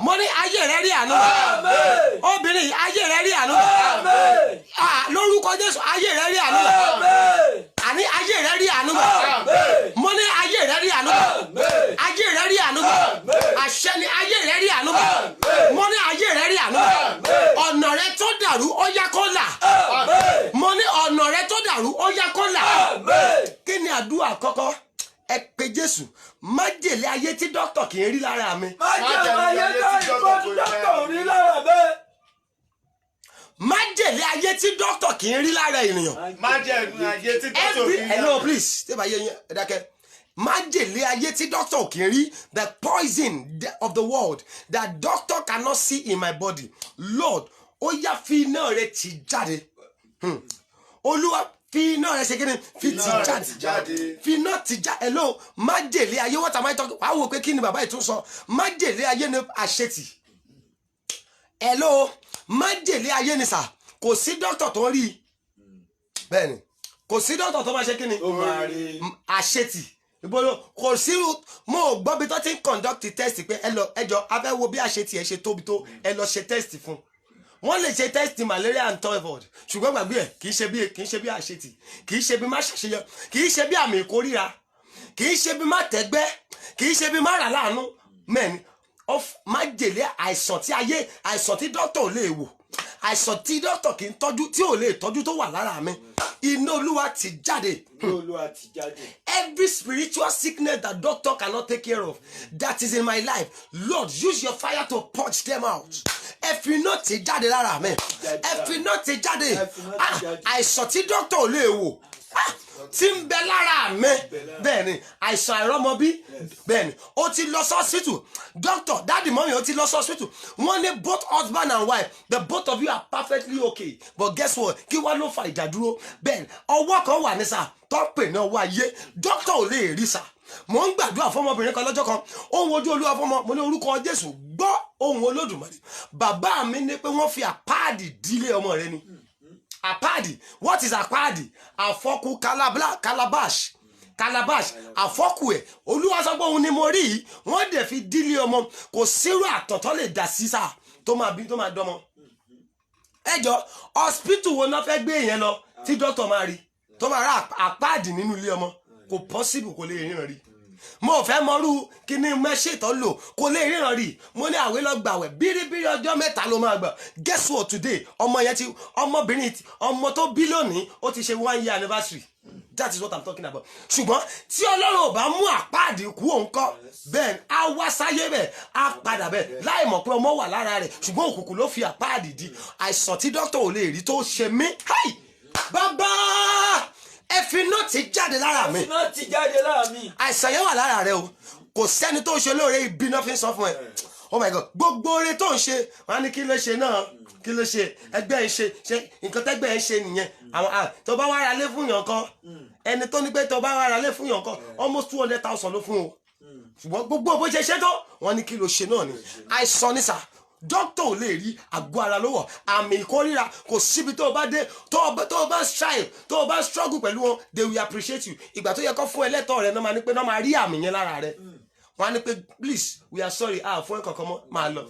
Mo ní ayé rẹ rí àánú gbà. Obìnrin yìí ayé rẹ rí àánú gbà. Lórúkọ Jésù ayé rẹ rí àánú gbà. Àní ayé rẹ rí àánú gbà. Mo ní ayé rẹ rí àánú gbà. Ayé rẹ rí àánú gbà. Àṣẹ ni ayé rẹ rí àánú gbà. Mo ní ayé rẹ rí àánú gbà. Ọ̀nà rẹ tó dàrú ó yá kó là. Mo ní ọ̀nà rẹ tó dàrú ó yá kó là. Kí ni àdúrà àkọ́kọ́? Ẹ pe Jésù májèlé ayé tí dókítà kì í rí lára mi. Májèlé ayé tí dókítà ò rí lára mi. Májèlé ayé tí dókítà kì í rí lára ènìyàn. Májèlé ayé tí dókítà ò rí lára mi. Hello please tẹ́ bá yé yín ẹ dákẹ́. Májèlé ayé tí dókítà kì í rí the poison of the world that doctor cannot see in my body. Lord ó yá fi iná rẹ tì jáde. Olúwa fi iná rẹ ṣe kí ni fi tì jáde. Fi iná tì jáde. Hello májèlé ayé what am I talking? Wàá wò pé kí ni bàbá yìí tún sọ. Májèlé ayé ni àṣetì. Hello májèlé ayé ni sà kò sí dókítà tó ń rí. Bẹ́ẹ̀ni kò sí dókítà tó máa ṣe kí ni àṣetì. Ìbolo kò sí mo gbọ́ bí tó ti ń conduct test pé ẹjọ́ afẹ́ wo bí àṣetì ẹ ṣe tóbi tó ẹ lọ ṣe test fún. Wọ́n lè ṣe test malaria and typhoid ṣùgbọ́n gbàgbé ẹ̀ kì í ṣe bí àṣetì kì í ṣe bí má ṣàṣeyọ kì í ṣe bí àmì ìkórìíra kì í ṣe bí má tẹ́gbẹ́ kì í ṣe bí má rà láàánú mẹ́ni májèlé àìsàn tí ayé àìsàn tí dókítà ò lè wò àìsàn tí dókítà kì í tọ́jú tí ò lè tọ́jú tó wà lára mi iná olúwa ti jáde. Every spiritual sickness that doctor cannot take care of that is in my life, Lord, use your fire to purge them out. Ẹ fi iná ti jáde lára mi, ẹ fi iná ti jáde. Àìsàn tí dókítà ò lè wò tí ń bẹ lára mi, bẹ́ẹ̀ ni àìsàn àìrọ́mọbí, bẹ́ẹ̀ ni ó ti lọ sọ́sítù doctor dáàdì mọ́mí ó ti lọ sọ́sítù wọ́n ní both husband and wife the both of you are perfectly okay but guess what kí wá ló fa ìdádúró bẹ́ẹ̀ ni ọwọ́ kan wà ní sà tó pè ní ọwọ́ ayé doctor ò lè rí sà mo ń gbàdúrà fọmọbìnrin kan lọ́jọ́ kan ó ń wojú olúwa fọmọ mo ní orúkọ Jésù gbọ́ ohùn Olódùmarè bàbá mi ní pé wọ́n fi àpáàdì dílé ọmọ rẹ ni. Apadi, what is apadi? Àfọ́kù calabash àfọ́kù ẹ̀ olúwa sọ pé òun ni mo rí wọ́n dẹ̀ fi dílé ọmọ kò sírò àtọ̀tọ̀ lè dà sísà tó máa bí tó máa dọ́mọ. ẹjọ́ hospital wo náà fẹ́ gbé yẹn lọ tí dókítà máa rí tó máa rà apadi nínú ilé ọmọ kò possible kò lè ríran rí. Mo fẹ́ mọ́rú kíní mẹ́ṣẹ̀tọ́ lò kò lè ríran rí mo ní àwé lọ gbàwẹ̀ bíríbírí ọjọ́ mẹ́ta ló máa gbà guess what today ọmọ yẹn ti ọmọbìnrin ọmọ tó bí lónìí ó ti ṣe 1 year anniversary that is what I'm talking about. Ṣùgbọ́n tí Ọlọ́run ò bá mú àpáàdì kú òun kọ́ bẹ́ẹ̀ á wá sáyé bẹ́ẹ̀ á padà bẹ́ẹ̀ láì mọ̀ pé ọmọ wà lára rẹ̀ ṣùgbọ́n òkùnkùn ló fi àpáàdì di àìsàn tí dókítà ò lè rí tó ṣe mí bàbá ẹ fi iná ti jáde lára mi. iná ti jáde lára mi. àìsàn yẹn wà lára rẹ o kò sẹ́ni tó ń ṣe lóore ibi náà fi ń sọ fún ẹ oh my god gbogbo oore tó ń ṣe wọn ní kí ló ṣe náà kí ló ṣe ẹgbẹ́ ẹ ṣe nǹkan tẹ́gbẹ́ ẹ ṣe nìyẹn àwọn tó bá wá ra lé fún yàn kan ẹni tó ní pé tó bá wá ra lé fún yàn kan almost 200,000 ló fún o ṣùgbọ́n gbogbo bó ṣe ṣe tó wọn ní kí ló ṣe náà ni àìsàn ní sà dókítà ò lè rí àgọ́ ara ló wọ̀ àmì ìkórìíra kò síbi tó o bá dé tó o bá strive tó o bá struggle pẹ̀lú wọn they will appreciate you ìgbà tó yẹ kó fún ẹlẹ́tọ̀ rẹ náà máa ní pé náà máa rí àmì yẹn lára rẹ wọn á ní pé please we are sorry fún ẹ kankan mọ́ máa lọ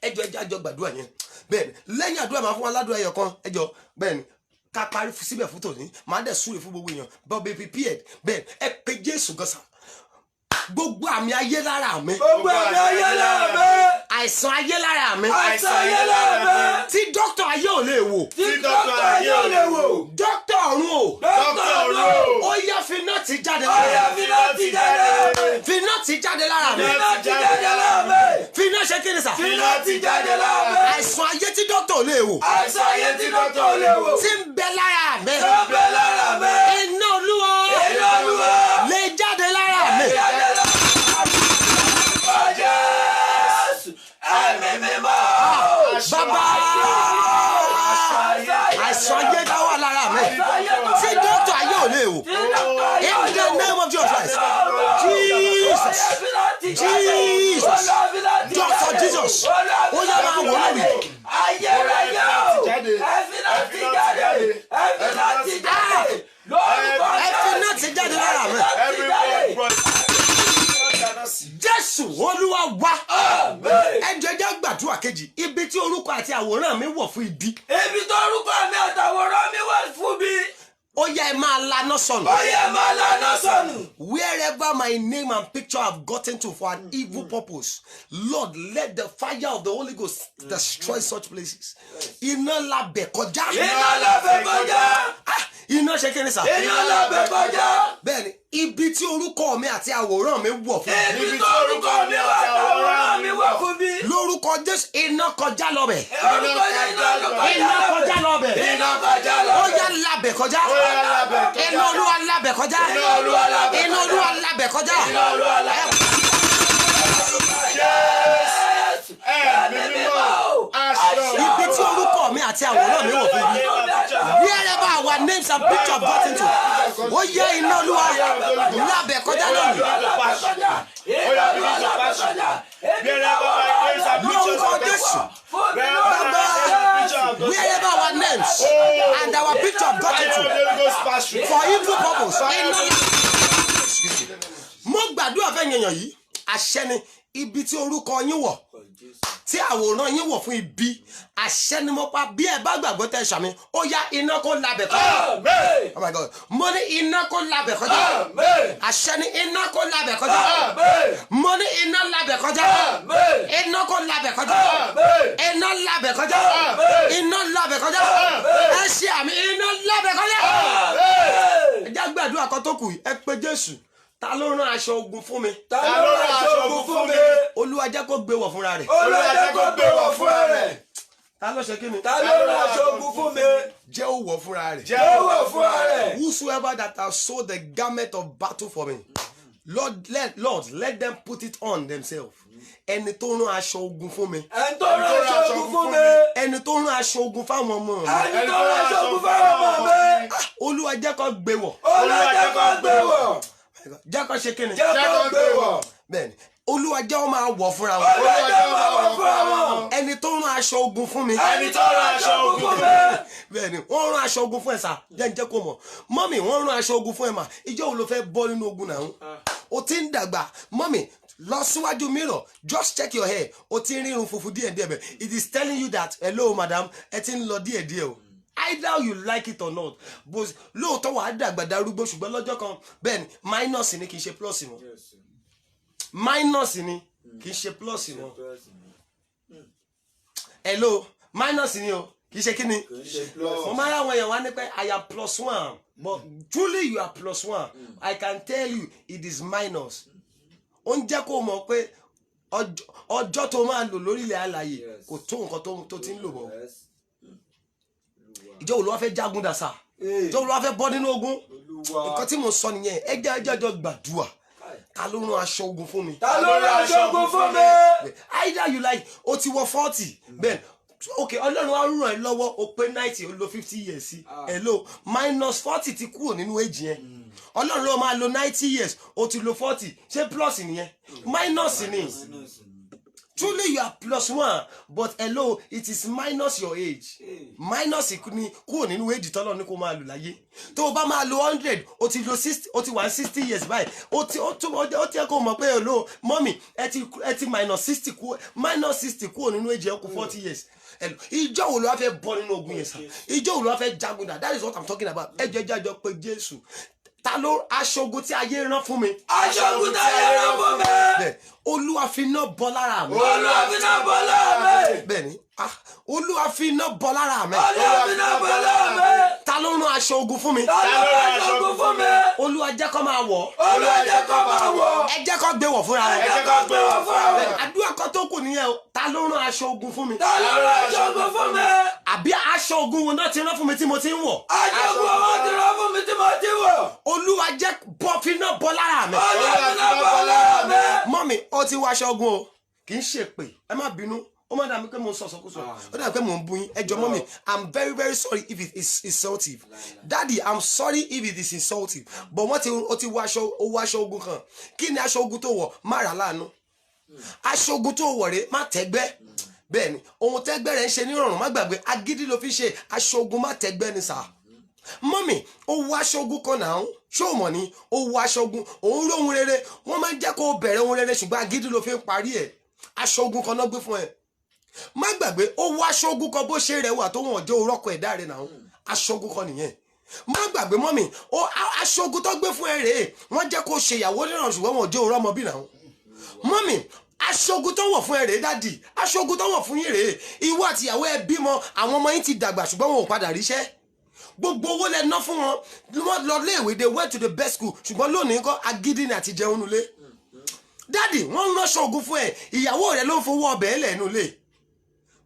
ẹjọ́ àjọ gbàdúrà yẹn bẹ́ẹ̀ ni lẹ́yìn àdúrà máa fún aládùúrà ẹyọ kan ẹjọ́ bẹ́ẹ̀ ni ká parí síbẹ̀ fún tòní máa dẹ̀ súre fún gbogbo èèyàn but be prepared bẹ́ẹ̀ ẹ pé Jésù gọ́sà gbogbo àmì ayé lára mi. gbogbo àmì ayé lára mi. àìsàn ayé lára mi. àìsàn ayé lára mi. tí dókítà ayé ò lè wò. tí dókítà ayé ò lè wò. dókítà ọ̀run o. dókítà ọ̀run o. ó yá finá ti jáde ó yá finá ti jáde. finá ti jáde lára mi. finá ti jáde lára mi. finá ṣe kí ni sà. finá ti jáde lára mi. àìsàn ayé tí dókítà ò lè wò. àìsàn ayé tí dókítà ò lè wò. tí ń bẹ lára mi. tí ń bẹ lára mi. iná Olúwa. iná Olúwa. lè jáde lára mi. Bàbá àìsàn ayé dá wà lára mi tí dókítà ayé ò lè wò in the name of Jesus Dr. Jesus ó yẹ máa wò lórí. Ẹ̀fínà ti jáde lára mi. Jésù Olúwa wá ẹjọ́ jẹ́ gbàdúrà kejì ibi tí orúkọ àti àwòrán mi wọ̀ fún ibi. ibi tó orúkọ mi àtàwòrán mi wọ̀ fún mi. Ó yá ẹ máa laná sọnù. ó yá ẹ máa laná sọnù. Wherever my name and picture have gotten to for an evil purpose, Lord, let the fire of the Holy Ghost destroy such places. Iná labẹ̀ kọjá. iná labẹ̀ kọjá. Iná ṣe kí ni sà. iná labẹ̀ kọjá. Bẹ́ẹ̀ni ibi tí orúkọ mi àti àwòrán mi wọ̀ fún mi. ibi tó orúkọ mi àtàwòrán mi wọ̀ fún mi. Lórúkọ Jésù iná kọjá lọ́bẹ̀. iná kọjá lọ́bẹ̀. iná kọjá lọ́bẹ̀. Ó yá labẹ̀ kọjá. Iná Olúwa labẹ̀ kọjá. Iná Olúwa labẹ̀ kọjá. Ibi tí orúkọ mi àti àwòrán mi wọ̀ fún mi. Wherever our names and picture have gotten to. Ó yá iná Olúwa labẹ̀ kọjá lónìí. Lórúkọ Jésù. Bàbá wherever our names and our picture have gotten to for evil purpose. Mo gbàdúrà fẹ́ yẹn yìí àṣẹ ni ibi tí orúkọ yín wọ̀ tí àwòrán yín wọ̀ fún ibi àṣẹ ni mo pa bí ẹ bá gbàgbọ́ tẹ ṣàmì ó yá iná kó labẹ̀ kọjá. Amen. Oh my God, mo ní iná kó labẹ̀ kọjá. Amen. àṣẹ ni iná kó labẹ̀ kọjá. Amen. mo ní iná labẹ̀ kọjá. Amen. iná kó labẹ̀ kọjá. Amen. iná labẹ̀ kọjá. Amen. iná labẹ̀ kọjá. ẹ ṣe àmì iná labẹ̀ kọjá. Amen. ẹ já gbàdúrà kan tó kù yìí, ẹ pé Jésù ta ló rán aṣọ ogun fún mi. Ta ló rán aṣọ ogun fún mi? Olúwa jẹ́ kó gbé wọ̀ fúnra rẹ̀. Olúwa jẹ́ kó gbé wọ̀ fúnra rẹ̀. ta ló ṣe kí ni. Ta ló rán aṣọ ogun fún mi? jẹ́ ó wọ̀ fúnra rẹ̀. Jẹ́ ó wọ̀ fúnra rẹ̀. Whosoever that has sold the garment of battle for me, Lord, let them put it on themselves. ẹni tó rán aṣọ ogun fún mi. Ẹni tó rán aṣọ ogun fún mi. ẹni tó rán aṣọ ogun fáwọn ọmọ mi. Ẹni tó rán aṣọ ogun fún ọmọ mi. Olúwa jẹ́ kó gbé wọ̀. Olúwa jẹ́ kó gbé wọ̀. jẹ́ kó ṣe kí ni. Jẹ́ kó gbé wọ̀. bẹ́ẹ̀ni Olúwa jẹ́ ó máa wọ̀ fúnra wọn. Olúwa jẹ́ kó wọ̀ fúnra wọn. ẹni tó rán aṣọ ogun fún mi. Ẹni tó rán aṣọ ogun fún mi. bẹ́ẹ̀ni wọ́n rán aṣọ ogun fún ẹ sá jẹ́ kó mọ̀ mọ́mì wọ́n rán aṣọ ogun fún ẹ mà ìjọ wo ló fẹ́ bọ́ nínú ogun náà o ti ń dàgbà mọ́mì lọ síwájú mirror just check your hair o ti ń rírun funfun díẹ̀díẹ̀ bẹ́ẹ̀ it is telling you that hello madam ẹ ti ń lọ díẹ̀díẹ̀ o either you like it or not but lóòótọ́ wàá dàgbà darúgbó ṣùgbọ́n lọ́jọ́ kan bẹ́ẹ̀ni minus ni kì í ṣe plus mọ́ minus ni kì í ṣe plus mọ́ hello minus ni o kì í ṣe kí ni mo máa ráwọn èèyàn wá ní pé I am +1 but truly you are +1 I can tell you it is minus ó ń jẹ́ kó mọ̀ pé ọjọ́ tó máa lò lórílẹ̀ alààyè kò tó nǹkan tó ti ń lò bọ̀ ìjọ wo ló wá fẹ́ jágun dàsà ìjọ wo ló wá fẹ́ bọ́ nínú ogun nǹkan tí mo sọ nìyẹn ẹjẹ́ ọjọ́ gbàdúrà ta ló rán aṣọ ogun fún mi. Ta ló rán aṣọ ogun fún mi? either you like o ti wọ 40 bẹ́ẹ̀ okay Ọlọ́run á ràn ẹ́ lọ́wọ́ o pé 90 o lo 50 years sí hello -40 ti kúrò nínú èjì yẹn Ọlọ́run ló máa lo 90 years o ti lo 40 ṣé plus nìyẹn minus ni truly you are +1 but hello it is minus your age minus ni kúrò nínú èjì tọ́lọ́ ní kó máa lò láyé tó o bá máa lo 100 o ti lo 60 o ti wà 60 years báyìí o ti ẹ kó mọ̀ pé hello mọ́mì ẹ ti -60 kúrò nínú èjì ẹ kú 40 years ìjọ wo ló wá fẹ́ bọ́ nínú ogun yẹn sá ìjọ wo ló wá fẹ́ jagun dà that is what I'm talking about ẹjọ jájọ pé Jésù ta ló aṣogun tí ayé rán fún mi. Aṣogun tí ayé rán fún mi. Olúwa fi iná bọ́ lára mi. Olúwa fi iná bọ́ lára mi. bẹ́ẹ̀ni Olúwa fi iná bọ́ lára mi. Olúwa fi iná bọ́ lára mi. ta ló rán aṣọ ogun fún mi. Ta ló rán aṣọ ogun fún mi. Olúwa jẹ́ kó máa wọ̀. Olúwa jẹ́ kó máa wọ̀. ẹ jẹ́ kó gbé wọ̀ fúnra Ẹ rẹ̀. jẹ́ kó gbé wọ̀ fúnra rẹ̀. àdúrà kan tó kù nìyẹn o ta ló rán aṣọ ogun fún mi. Ta ló rán aṣọ ogun fún mi. àbí aṣọ ogun wo náà ti rán fún mi tí mo ti ń wọ̀. Aṣọ ogun ọmọ ti rán fún mi tí mo ti wọ̀. Olúwa jẹ́ fi iná bọ́ lára mi. Olúwa fi iná bọ́ lára mi. mọ́mì ó ti wọ aṣọ ogun o kì í ṣe pé ẹ má bínú ó má dàbí pé mo ń sọ̀sọ̀kúsọ ó dàbí pé mo ń bú yín ẹ jọ̀ọ́ mọ́mì I'm very very sorry if it is insultive daddy I'm sorry if it is insultive but wọ́n ti wọ aṣọ ogun kan kí ni aṣọ ogun tó wọ̀ má rà láàánú aṣọ ogun tó wọ̀ rẹ̀ má tẹ́gbẹ́ bẹ́ẹ̀ ni ohun tẹ́gbẹ́ rẹ̀ ń ṣe nírọ̀rùn má gbàgbé agídí ló fi ṣe aṣọ ogun má tẹ́gbẹ́ ni sà mọ́mì ó wọ aṣọ ogun kan náà ṣó mọ̀ ní ó wọ aṣọ ogun òun róhun rere wọ́n máa ń jẹ́ kó bẹ̀rẹ̀ ohun rere ṣùgbọ́n agídí ló fi ń parí ẹ̀ aṣọ ogun kan náà gbé fún ẹ má gbàgbé ó wọ aṣọ ogun kan bó ṣe rẹ̀ wà tó wọ́n jẹ́ orọ́kọ ẹ̀dá rẹ̀ náà aṣọ ogun kan nìyẹn má gbàgbé mọ́mì aṣọ ogun tó gbé fún ẹ rèé wọ́n jẹ́ kó ṣe ìyàwó níràn ṣùgbọ́n wọ́n jẹ́ orọ́mọ bí náà mọ́mì aṣogun tó wọ̀ fún ẹ rèé dádì aṣogun tó wọ̀ fún yín rèé ìwọ àti ìyàwó ẹ bímọ àwọn ọmọ yín ti dàgbà ṣùgbọ́n wọn ò padà ríṣẹ́ gbogbo owó lẹ ná fún wọn wọ́n lọ léèwé they went to the best school ṣùgbọ́n lónìí kọ́ agídí ni àti jẹun nulẹ̀ dádì wọ́n ń ránṣọ ogun fún ẹ ìyàwó rẹ ló ń fowó ọbẹ̀ ẹlẹ̀ nulẹ̀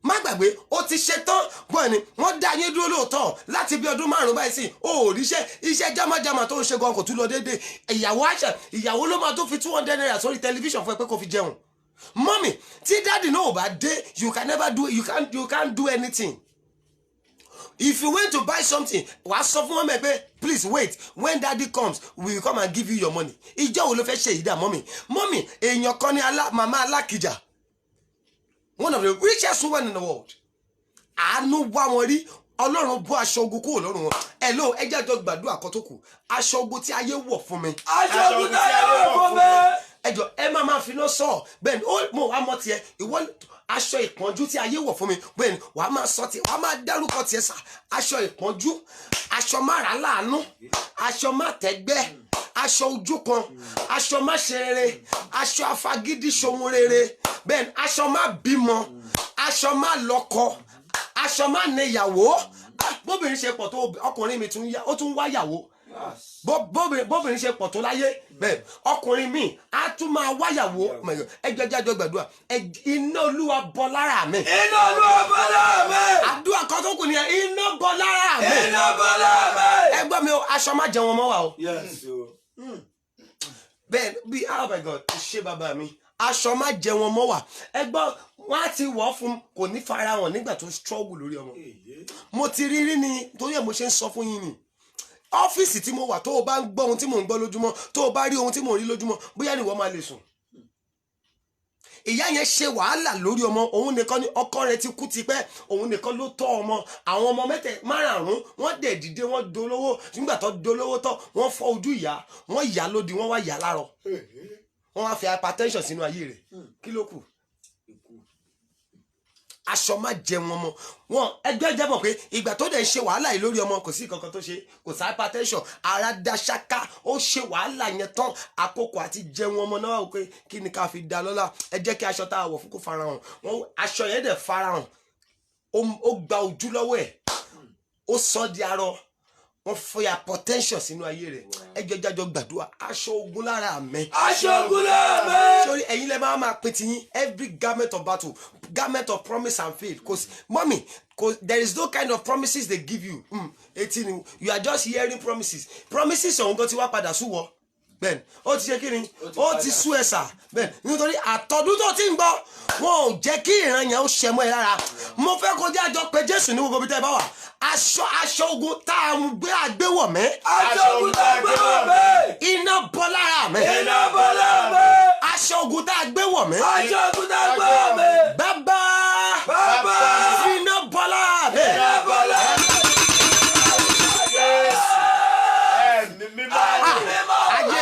má gbàgbé ó ti ṣe tán bọ́ọ̀ ni wọ́n dá yín dúró lóòótọ́ láti bí ọdún 5 báyìí sí ó ríṣẹ́ iṣẹ́ jámájámá tó ń ṣe gan kò tún lọ déédéé ìyàwó ló máa tó fi 200 naira sórí tẹlifíṣàn fún ẹ pé kò fi jẹun mọ́mì tí dáàdì náà ò bá dé you can't do anything if you went to buy something wàá sọ fún mọ́mì pé please wait when daddy comes we will come and give you your money ìjọ wo ló fẹ́ ṣe ìdá mọ́mì èèyàn kan ní màmá alákìjà one of the richest women in the world àánú wá wọn rí Ọlọ́run bọ́ aṣọ ogun kúrò lọ́rùn wọn. Hello, ẹ jẹ́ àjọ gbàdúrà kan tó kù. Aṣọ ogun tí ayé wọ̀ fún mi. Aṣọ ogun tí ayé wọ̀ fún mi. Ẹ jọ̀ọ́ ẹ máa fi iná sọ. Bẹ́ẹ̀ni ó mo wá mọ́ tiẹ̀ ìwọ aṣọ ìpọ́njú tí ayé wọ̀ fún mi. Bẹ́ẹ̀ni wàá máa sọ tiẹ̀ wàá máa dárúkọ tiẹ̀ sà. Aṣọ ìpọ́njú, aṣọ mára láàánú, aṣọ má tẹ́gbẹ́, aṣọ ojú kan, aṣọ má ṣe rere, aṣọ afagídí ṣohun rere. Bẹ́ẹ̀ni aṣọ má bímọ, aṣọ má lọ́kọ, aṣọ má níyàwó. Bóbìnrin ṣe pọ̀ tó ọkùnrin mi ó tún wá yàwó. Bóbìnrin ṣe pọ̀ tó láyé bẹ́ẹ̀ ọkùnrin mi á tún máa wáyàwó. Ẹjọ́ jájọ́ gbàdúrà iná Olúwa bọ́ lára mi. Iná Olúwa bọ́ lára mi. Àdúrà kan tó kù nìyẹn iná bọ́ lára mi. Iná bọ́ lára mi. Ẹgbọ́n mi aṣọ má jẹun ọmọ wa o. Yes. Bẹ́ẹ̀ bí oh my God ṣé bàbá mi aṣọ má jẹun ọmọ wa. Ẹgbọ́n wọn á ti wọ̀ fún kò ní farahàn nígbà tó struggle lórí ọmọ. Mo ti rí ni torí ẹ̀ mo ṣe ń sọ fún yín ni. Ọ́fíìsì tí mo wà tó o bá ń gbọ́ ohun tí mò ń gbọ́ lójúmọ́ tó o bá rí ohun tí mò ń rí lójúmọ́ bóyá ni ìwọ máa lè sùn. Ìyá yẹn ṣe wàhálà lórí ọmọ òun nìkan ni ọkọ rẹ̀ ti kú tipẹ́ òun nìkan ló tọ́ ọmọ àwọn ọmọ márààrún wọ́n dẹ̀ dìde wọ́n dolówó nígbà tó dolówó tán wọ́n fọ́ ojú ìyá wọ́n yà lódì wọ́n wá yà lárọ̀ wọ́n wá fi hypertension sínú ayé rẹ̀ kí ló kù. Aṣọ má jẹun ọmọ wọn ẹgbẹ́ jẹ́bọ̀ pé ìgbà tó dẹ̀ ń ṣe wàhálà yìí lórí ọmọ kò sí kankan tó ṣe kò sí hypertension ara dá ṣáká ó ṣe wàhálà yẹn tán àkókò àti jẹun ọmọ náà wò pé kí ni ká fi dá lọ́lá ẹ jẹ́ kí aṣọ tá a wọ̀ fún kó farahàn wọn aṣọ yẹn dẹ̀ farahàn ó gba ojú lọ́wọ́ ẹ̀ ó sọ di arọ wọn fi hypertension sínú ayé rẹ̀ ẹ jẹ́ jájọ gbàdúrà aṣọ ogun lára mi. Aṣọ ogun lára mi. Sori ẹ̀yin lẹ máa pín tiyín every garment of battle garment of promise and faith cause mommy there is no kind of promises they give you 18 you are just hearing promises ọ̀hún kan ti wá padà súwọ́ bẹ́ẹ̀ni ó ti ṣe kí ni ó ti sú ẹ sà bẹ́ẹ̀ni nítorí àtọ̀dún tó ti ń gbọ́ wọn ò jẹ́ kí ìran yẹn ó ṣẹ mọ́ ẹ lára mo fẹ́ kọjá àjọ pé Jésù ní gbogbo ibi tẹ́ ẹ bá wà aṣọ ogun tá a gbé àgbéwọ̀ mẹ́. Aṣọ ogun tá a gbéwọ̀ mẹ́. Iná bọ́ lára mi. Iná bọ́ lára mi. Aṣọ ogun tá a gbéwọ̀ mẹ́. Aṣọ ogun tá a gbéwọ̀ mẹ́. Bàbá iná bọ́ lára mi. Iná bọ́ lára mi.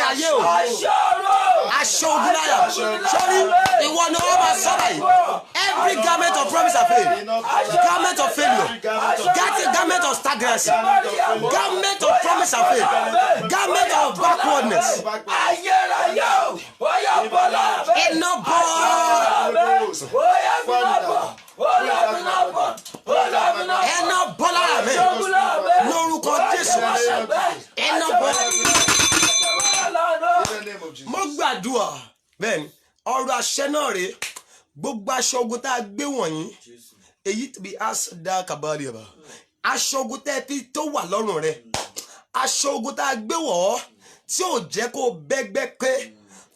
Ayé o aṣọ ogun lára sórí ìwọ ni wọ́n máa sọ báyìí every garment of promise and faith garment of failure garment of stagnancy garment of promise and faith garment of backwardness iná bọ́ iná bọ́ lára mi lórúkọ Jésù iná bọ́. Mo gbàdúrà bẹ́ẹ̀ni ọ̀rọ̀ àṣẹ náà rèé gbogbo aṣọ ogun tá a gbé wọ̀nyí èyí bí dá kàbáàlì ẹ̀bà aṣọ ogun tá a fi tó wà lọ́rùn rẹ̀ aṣọ ogun tá a gbé wọ̀ ọ́ tí ò jẹ́ kó bẹ́gbẹ́ pé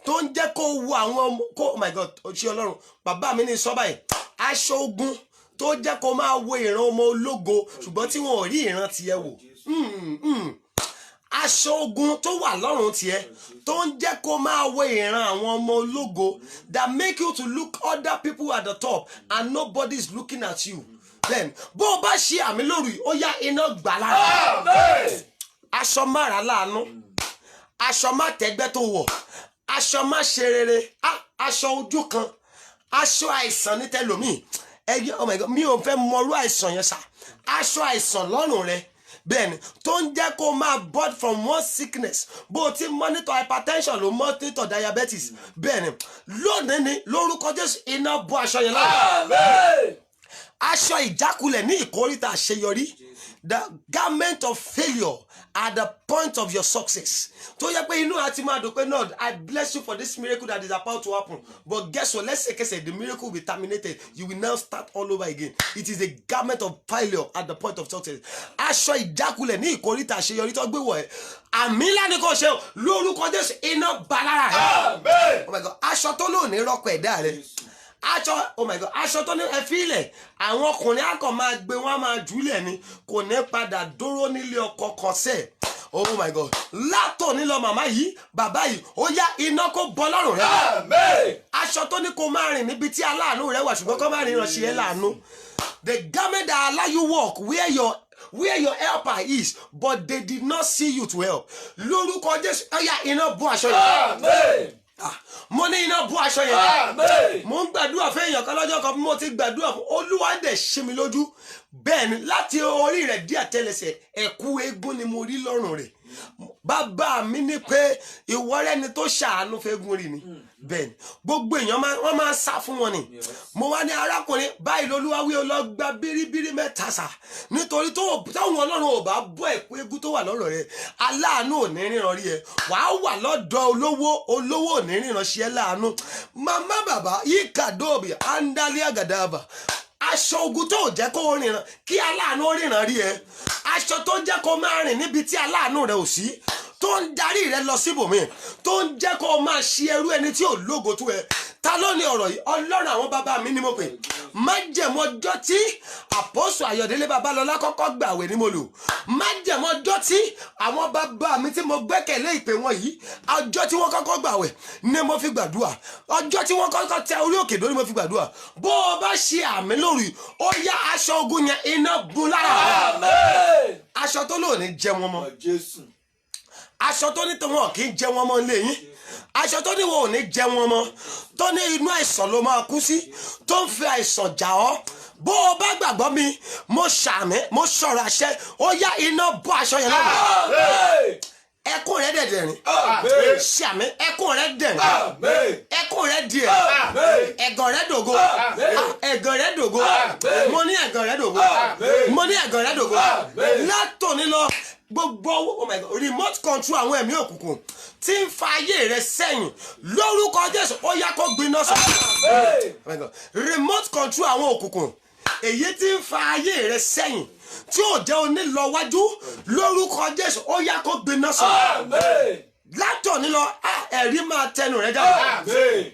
tó ń jẹ́ kó wo àwọn kó oh my God ó ṣe Ọlọ́run bàbá mi ní sọ báyìí aṣọ ogun tó jẹ́ kó máa wo ìran ọmọ ológo ṣùgbọ́n tí wọn ò rí ìran tiẹ̀ wò aṣọ ogun tó wà lọ́rùn tiẹ̀ tó ń jẹ́ kó máa wo ìran àwọn ọmọ ológo that make you to look other people at the top and nobody is looking at you then bó o bá ṣe àmì lórí ó yá iná gbà lára aṣọ mára láàánú aṣọ má tẹ́gbẹ́ tó wọ̀ aṣọ má ṣe rere aṣọ ojú kan aṣọ àìsàn ní tẹlòmíì ẹyẹ oh my God mi ò fẹ́ mọrú àìsàn yẹn sà aṣọ àìsàn lọ́rùn rẹ bẹ́ẹ̀ni tó ń jẹ́ kó máa board from one sickness bó o ti monitor hypertension ló monitor diabetes bẹ́ẹ̀ni lónìí ni lórúkọ Jésù iná bọ́ aṣọ yẹn lára aṣọ ìjákulẹ̀ ní ìkórìtà àṣeyọrí the garment of failure at the point of your success tó yẹ pé inú àti máa dùn pé Lord I bless you for this miracle that is about to happen but guess what let's say the miracle will be terminated you will now start all over again it is a garment of failure at the point of success aṣọ ìjákulẹ̀ ní ìkórìtà àṣeyọrí tó gbé wọ̀ ẹ́ àmì ńlá ni kò ṣe lórúkọ Jésù iná balára rẹ oh my God aṣọ tó lóòní rọ́pò ẹ̀dá rẹ aṣọ oh my God aṣọ tó ní ẹfílẹ̀ àwọn ọkùnrin akọ máa gbé wọn máa jùlẹ̀ ni kò ní padà dúró nílé ọkọ kan sẹ́ẹ̀ oh my God látọ̀ nílọ màmá yìí bàbá yìí ó yá iná kó bọ́ lọ́rùn rẹ aṣọ tó ní kó máa rìn níbi tí aláàánú rẹ wà ṣùgbọ́n kó máa rìn ìrànṣẹ́ ẹ láàánú the garment that allow you walk where your where your helper is, but they did not see you to help. Lórúkọ Jésù, ọ̀yà iná bú aṣọ yẹn. Amen. Mo ní iná bú aṣọ yẹn. Amen. Mo ń gbàdúrà fún èèyàn kan lọ́jọ́ kan, mo ti gbàdúrà fún Olúwa dẹ̀ ṣe mi lójú. Bẹ́ẹ̀ ni láti orí rẹ̀ dí àtẹ́lẹsẹ̀ ẹ̀kú eégún ni mo rí lọ́rùn rẹ̀. Bàbá mi ní pé ìwọ rẹni tó ṣàánú fẹ́gún rí ni. Bẹ́ẹ̀ ni gbogbo èèyàn wọ́n máa ń sá fún wọn ni. Mo wá ní arákùnrin báyìí lolúwa wí ó lọ gba bíríbírí mẹ́ta sà. Nítorí táwọn Ọlọ́run ò bá bọ́ ẹ̀kú eégún tó wà lọ́rọ̀ rẹ̀, aláàánú ò ní ríran rí ẹ. Wàá wà lọ́dọ̀ olówó ò ní ríran ṣe ẹ́ láàánú. Màmá bàbá yìí kàdóòbì ándálí àgàdàbà. Aṣọ ogun tó jẹ́ kó ríran kí aláàánú ríran rí ẹ. Aṣọ tó jẹ́ kó máa rìn níbi tí aláàánú rẹ ò sí. Tó ń darí rẹ lọ síbòmíì. Tó ń jẹ́ kó máa ṣe ẹrú ẹni tí ò lógo tó ẹ. Ta ló ní ọ̀rọ̀ yìí? Ọlọ́run àwọn bàbá mi ni mo pè. Májẹ̀mú ọjọ́ tí àpọ́sù Ayọ̀délé Babalọ́lá kọ́kọ́ gbàwé ni mo lò. Májẹ̀mú ọjọ́ tí àwọn bàbá mi tí mo gbẹ́kẹ̀lé ìpè wọn yìí, ọjọ́ tí wọ́n kọ́kọ́ gbàwé ni mo fi gbàdúrà. Ọjọ́ tí wọ́n kọ́kọ́ tẹ orí òkè dórí mo fi gbàdúrà. Bó o bá ṣe àmì lórí, ó yá aṣọ ogun yẹn iná bun lára. Amen. Aṣọ tó lò ní jẹ wọn mọ́. Jésù. Aṣọ tó ní tòun kì í jẹ wọn mọ́ lẹ́yìn. Aṣọ tó ní wọn ò ní jẹ wọn mọ́. Tó ní inú àìsàn ló máa kú sí. Tó ń fi àìsàn jà ọ́. Bó o bá gbàgbọ́ mi, mo ṣàmì, mo sọ̀rọ̀ àṣẹ, ó yá iná bọ́ aṣọ yẹn lọ́wọ́. Amen. Ẹkún rẹ̀ dẹ̀ dẹ̀rín. Amen. Ṣàmì, ẹkún rẹ̀ dẹ̀rín. Amen. Ẹkún rẹ̀ díẹ̀. Amen. Ẹ̀gàn rẹ̀ dògo. Amen. Ẹ̀gàn rẹ̀ dògo. Amen. Mo ní ẹ̀gàn rẹ̀ dògo. Amen. Mo ní ẹ̀gàn rẹ̀ dògo. Amen. Látòní lọ gbogbo oh my God, remote control àwọn ẹ̀mí òkùnkùn tí ń fa ayé rẹ̀ sẹ́yìn lórúkọ Jésù ó yá kó gbiná sọ. Amen. Oh my God. Remote control àwọn òkùnkùn èyí tí ń fa ayé rẹ̀ sẹ́yìn tí ò jẹ́ onílọ́wájú lórúkọ Jésù ó yá kó gbiná sọ. Amen. Látòní lọ ẹ̀rí máa tẹnu rẹ̀ jáde. Amen.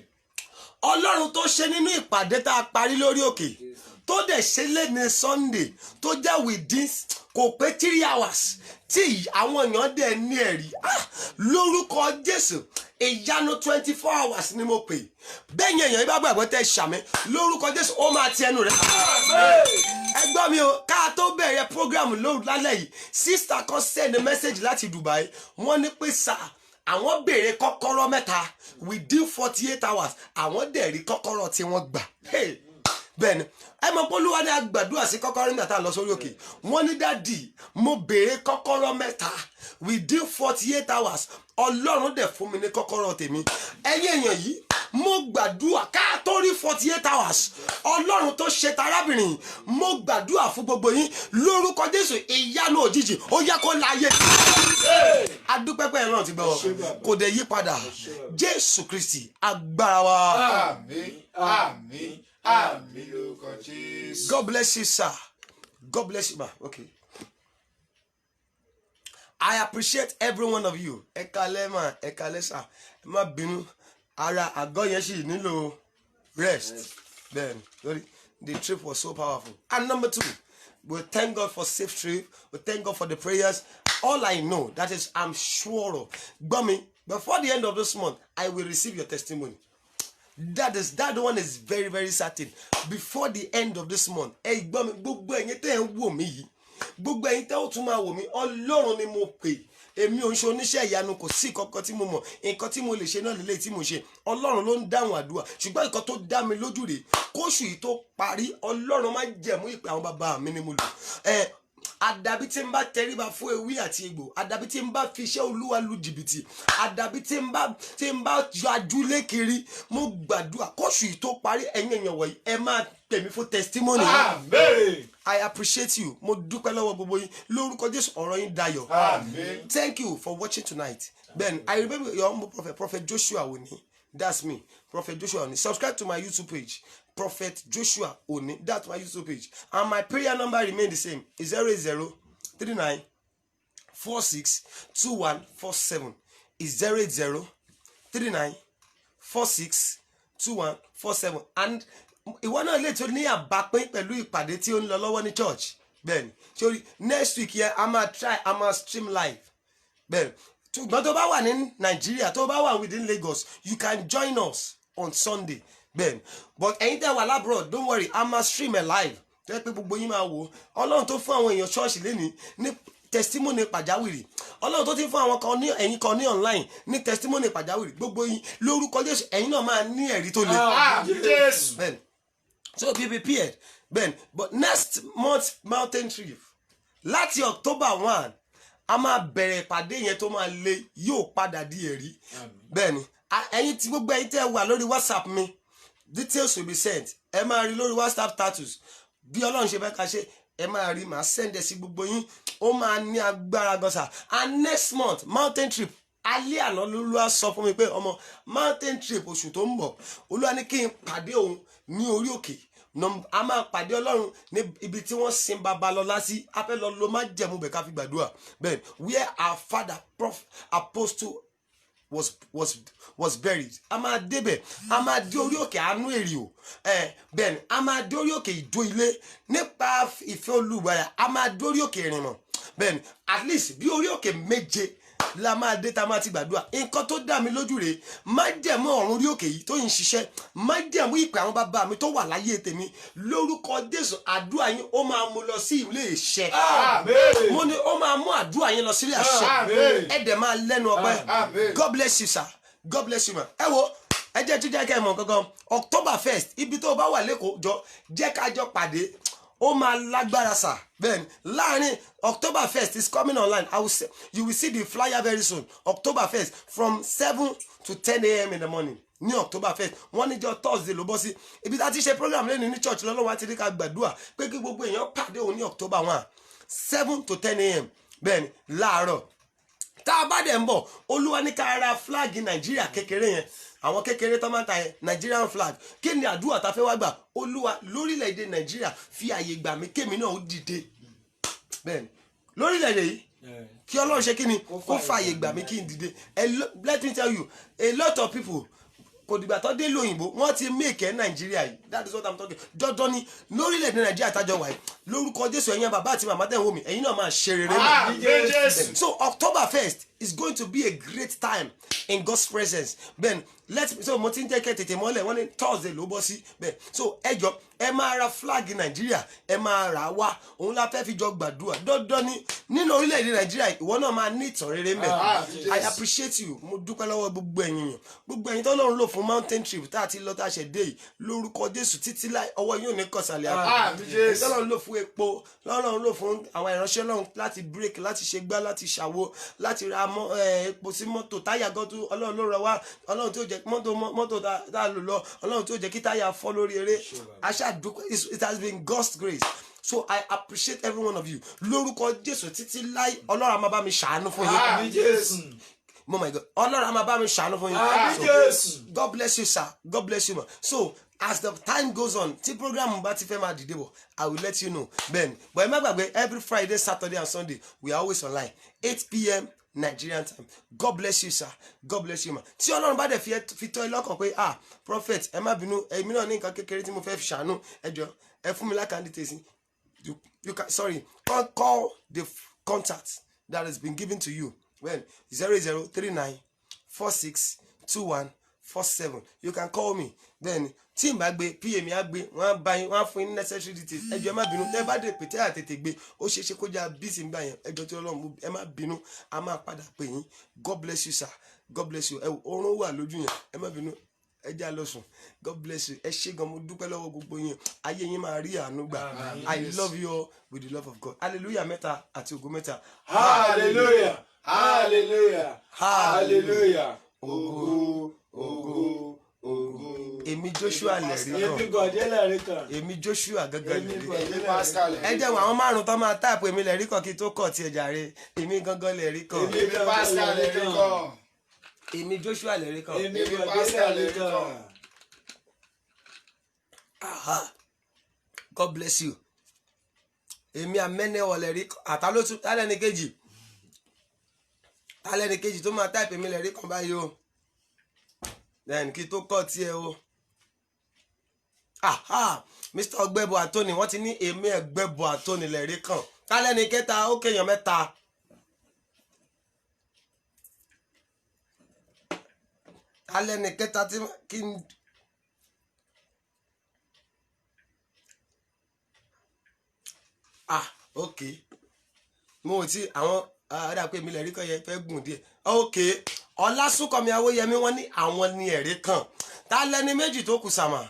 Ọlọ́run tó ṣe nínú ìpàdé tá a parí lórí òkè tó dẹ̀ ṣe lẹ́ni Sunday tó jẹ́ within kò pé 3 hours tí àwọn èèyàn dẹ̀ ní ẹ̀rí lórúkọ Jésù ìyanu 24 hours ni mo pè bẹ́ẹ̀ yẹn èèyàn ibà gbàgbọ́ tẹ́ ṣàmì lórúkọ Jésù ó máa ti ẹnu rẹ̀. Ẹ gbọ́ mi o ká tó bẹ̀rẹ̀ program lóru lálẹ́ yìí sister kan send message láti Dubai wọ́n ní pé sà àwọn béèrè kọ́kọ́rọ́ mẹ́ta within 48 hours àwọn dẹ̀ rí kọ́kọ́rọ́ tí wọ́n gbà. Bẹ́ẹ̀ni ẹ mọ̀ pé Olúwa ní agbàdúrà sí kọ́kọ́rọ́ nígbà tá a lọ sórí òkè wọ́n ní dádì mo béèrè kọ́kọ́rọ́ mẹ́ta within 48 hours Ọlọ́run dẹ̀ fún mi ní kọ́kọ́rọ́ tèmi. Ẹ̀yin èèyàn yìí mo gbàdúrà ká tó rí 48 hours Ọlọ́run tó ṣe tarábìnrin mo gbàdúrà fún gbogbo yín lórúkọ Jésù ìyanu òjijì ó yẹ kó láyé. Adúpẹ́pẹ́ ẹ̀rọ ti gbọ́ kò dẹ̀ yí padà Jésù Kristi agbára wa. Àmín. Àmín. Àmín lórúkọ Jésù. God bless you, sir. God bless you, ma. Okay. I appreciate every one of you. Ẹ káalẹ́ ma, ẹ káalẹ́ sir. Ẹ má bínú. Ara àgọ́ yẹn sì nílò rest. Then, the trip was so powerful. And number 2, we thank God for safe trip. We thank God for the prayers. All I know, that is, I'm sure of. Gbọ́mi, before the end of this month, I will receive your testimony. That one is very, very certain. Before the end of this month, gbogbo ẹ̀yin tẹ́ ń wò mí yìí, gbogbo ẹ̀yin tẹ́ ó tún máa wò mí, Ọlọ́run ni mo pè. Èmi ò ń ṣe oníṣẹ́ ìyanu kò sí kankan tí mo mọ̀, nǹkan tí mo lè ṣe náà lélẹ́yìí tí mo ṣe. Ọlọ́run ló ń dáhùn àdúrà, ṣùgbọ́n nǹkan tó dá mi lójú rèé, kóṣù yìí tó parí, Ọlọ́run máa jẹ̀mú ìpè àwọn bàbá mi ni mo lò. Àdàbí tí ń bá tẹríba fún ewì àti egbò, àdàbí tí ń bá fi iṣẹ́ Olúwa lu jìbìtì, àdàbí tí ń bá yọ ajúlé kiri, mo gbàdúrà kóṣù yìí tó parí ẹ̀yin èèyàn wọ̀nyí ẹ máa pè mí fún testimony. Amen. I appreciate you. Mo dúpẹ́ lọ́wọ́ gbogbo yín lórúkọ Jésù ọ̀rọ̀ yín dayọ̀. Amen. Thank you for watching tonight. Then I remember your humble Prophet Joshua Oni. That's me, Prophet Joshua Oni. Subscribe to my YouTube page, Prophet Joshua Oni. That's my YouTube page. And my prayer number remains the same. It's 08039462147. It's 08039462147. And ìwọ náà lè tó ní àbápín pẹ̀lú ìpàdé tí ó ń lọ lọ́wọ́ ní church. Bẹ́ẹ̀ni, sorry, next week here I'm a stream live. Bẹ́ẹ̀ni, ṣùgbọ́n tó bá wà ní Nigeria, tó bá wà within Lagos, you can join us on Sunday. Bẹ́ẹ̀ni, but ẹ̀yin tẹ́ wà labroad, don't worry, I'm a stream live. tó yẹ pé gbogbo yín máa wò ọlọ́run tó fún àwọn èèyàn ṣọ́ọ̀ṣì lénìí ní testimony pàjáwìrì ọlọ́run tó ti fún àwọn kan ní ẹ̀yin kan ní online ní testimony pàjáwìrì gbogbo yín lórúkọ Jésù ẹ̀yin náà máa ní ẹ̀rí tó le. bẹ́ẹ̀ni so be prepared bẹ́ẹ̀ni but next month mountain trip láti October 1 a máa bẹ̀rẹ̀ ìpàdé yẹn tó máa le yóò padà di ẹ̀rí bẹ́ẹ̀ni ẹ̀yin tí gbogbo ẹ̀yin tẹ́ wà lórí WhatsApp mi details will be sent ẹ máa rí lórí WhatsApp status bí ọlọ́run ṣe fẹ́ ká ṣe ẹ máa rí màá send ẹ sí gbogbo yín ó máa ní agbára gan sa and next month mountain trip alẹ́ àná lolúwa sọ fún mi pé ọmọ mountain trip oṣù tó ń bọ̀ olúwa ní kí n pàdé òun ní orí òkè a máa pàdé ọlọ́run ní ibi tí wọ́n sin Babalọ́lá sí a fẹ́ lọ má jẹ̀mú bẹ̀ ká fi gbàdúrà bẹ́ẹ̀ where our father apostle was buried a máa débẹ̀ a máa dé orí òkè àánú èrè o bẹ́ẹ̀ ni a máa dé orí òkè ìdó ilé nípa ìfẹ́ olùgbàlà a máa dé orí òkè ìrìnmọ̀ bẹ́ẹ̀ ni at least bí orí òkè méje la máa dé ta máa ti gbàdúrà nǹkan tó dá mi lójú rèé májẹ̀mú ọ̀run orí òkè yìí tó ń ṣiṣẹ́ májẹ̀mú ìpè àwọn bàbá mi tó wà láyé tèmi lórúkọ Jésù àdúrà yín ó máa mú lọ sí ilé ìṣẹ mo ní ó máa mú àdúrà yín lọ sí ilé àṣẹ ẹ dẹ̀ máa lẹ́nu ọpẹ́ God bless you sir God bless you ma ẹ wo ẹ jẹ́ tó jẹ́ kẹ́ ẹ mọ̀ gangan October 1st ibi tó bá wà lẹ́kọ̀ọ́ jọ jẹ́ ká jọ pàdé ó máa lágbára sà bẹ́ẹ̀ ni láàrin October 1st is coming online you will see the flyer very soon October 1st from 7 to 10 a.m. in the morning ní October 1st wọ́n níjọ́ Thursday ló bọ́ sí ibi tá a ti ṣe program lẹ́nu ní church lọ́lọ́wọ́ àti rí ká gbàdúrà pé kí gbogbo èèyàn pàdé òun ní October 1 7 to 10 a.m. bẹ́ẹ̀ ni láàárọ̀ tá a bá dẹ̀ ń bọ̀ olúwa ní ká ra flag Nàìjíríà kékeré yẹn àwọn kékeré tó máa ń ta yẹn Nigerian flag kí ni àdúrà tá a fẹ́ wá gbà olúwa lórílẹ̀‐èdè Nàìjíríà fi àyè gbà mí kémi náà ó dìde bẹ́ẹ̀ni lórílẹ̀‐èdè yìí kí Ọlọ́run ṣe kí ni kó fàyè gbà mí kí n dìde let me tell you a lot of people kò dìgbà tó dé lóyìnbó wọ́n ti make Nàìjíríà yìí that is what I'm talking dandan ni lórílẹ̀‐èdè Nàìjíríà tájọ wà yìí lórúkọ Jésù ẹ̀yin bàbá àti màmá tẹ̀ ń wò mí ẹ̀yin náà máa ṣe rere mọ́ so October 1st is going to be a great time in God's presence ben so mo ti ń jẹ́ kẹ́ tètè mọ́lẹ̀ wọ́n ní Thursday ló bọ́ sí bẹ́ẹ̀ so ẹ jọ ẹ máa ra flag Nàìjíríà ẹ máa rà á wá òun la fẹ́ fi jọ gbàdúrà dandan ni nínú orílẹ̀-èdè Nàìjíríà ìwọ náà máa ní ìtàn rere mẹ́ I appreciate you mo dúpẹ́ lọ́wọ́ gbogbo ẹ̀yin tó lọ́run lò fún mountain trip tá a ti lọ tá a ṣe dé yìí lórúkọ Jésù títí láì ọwọ́ yóò ní kọ̀sálẹ̀ àpò lọ́run lò fún epo lọ́run lò fún àwọn ìránṣẹ́ lọ́run láti break láti ṣe gbá láti ṣàwo láti ra epo sí mọ́tò táyà gan tó Ọlọ́run ló rọ wá Ọlọ́run tó jẹ́ mọ́tò tá a lò lọ Ọlọ́run tó jẹ́ kí táyà fọ́ lórí eré it has been God's grace so I appreciate every one of you lórúkọ Jésù títí láì Ọlọ́run á máa bá mi ṣàánú fún yín oh my God Ọlọ́run á máa bá mi ṣàánú fún yín so God bless you sir God bless you ma so as the time goes on tí program bá ti fẹ́ máa dìde bọ̀ I will let you know ben but ẹ má gbàgbé every Friday Saturday and Sunday we are always online 8 p.m. Nigerian time God bless you sir God bless you ma tí Ọlọ́run bá dẹ̀ fi tọ́ ẹ lọ́kàn pé prophet ẹ má bínú èmi náà ní nǹkan kékeré tí mo fẹ́ fi ṣàánú ẹ jọ ẹ fún mi lákàndínlẹ̀ sí you can call the contact that has been given to you well 0039462147 you can call me then tí n bá gbé pm á gbé wọn bá yín wọn fún yín necessary details ẹjọ ẹ má bínú tẹ bá dé pété àtètè gbé ó ṣeéṣe kó já bísí ń gbà yẹn ẹjọ tí Ọlọ́run ẹ má bínú a máa padà pè yín God bless you sir God bless you ẹ oorun wà lójú yẹn ẹ má bínú ẹ já lọ sùn God bless you ẹ ṣé gan mo dúpẹ́ lọ́wọ́ gbogbo yín ayé yín máa rí àánú gbà I love you all with the love of God hallelujah mẹ́ta àti ògo mẹ́ta hallelujah hallelujah hallelujah ògo ògo ògo èmi Joshua lẹ́rí kan èmi Joshua gangan lẹ́rí ẹ jẹ́ àwọn márùn tó máa táàpù èmi lẹ́rí kan kí tó kọ̀ tí ẹ jàre èmi gangan lẹ́rí kan èmi Joshua lẹ́rí kan God bless you èmi amẹ́nẹ́wọ̀ lẹ́rí kan àtàlótú tálẹ́ni kejì tó máa táàpù èmi lẹ́rí kan báyìí o then kí tó kọ́ tí ẹ o Mr. Ọgbẹ́bọ Anthony wọ́n ti ní èmi Ẹgbẹ́bọ Anthony lẹ́rí kan tálẹ́ni kẹta ó kéèyàn mẹ́ta tálẹ́ni kẹta tí kí n ok mo ò tí àwọn ará pé mi lè rí kan yẹn fẹ́ gùn díẹ̀ ok Ọlásùnkànmí Awóyẹmí wọ́n ní àwọn ní ẹ̀rí kan ta lẹ́ni méjì tó kù sàmà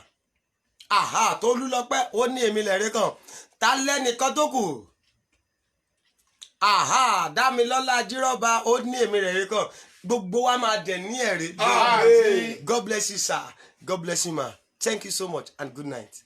Tolúlọpẹ́ ó ní èmi lè rí kan ta lẹ́nìkan tó kù Dámilọ́lá Jírọ́ba ó ní èmi lè rí kan gbogbo wa máa dẹ̀ ní ẹ̀rí. God bless you sir, God bless you ma, thank you so much and good night.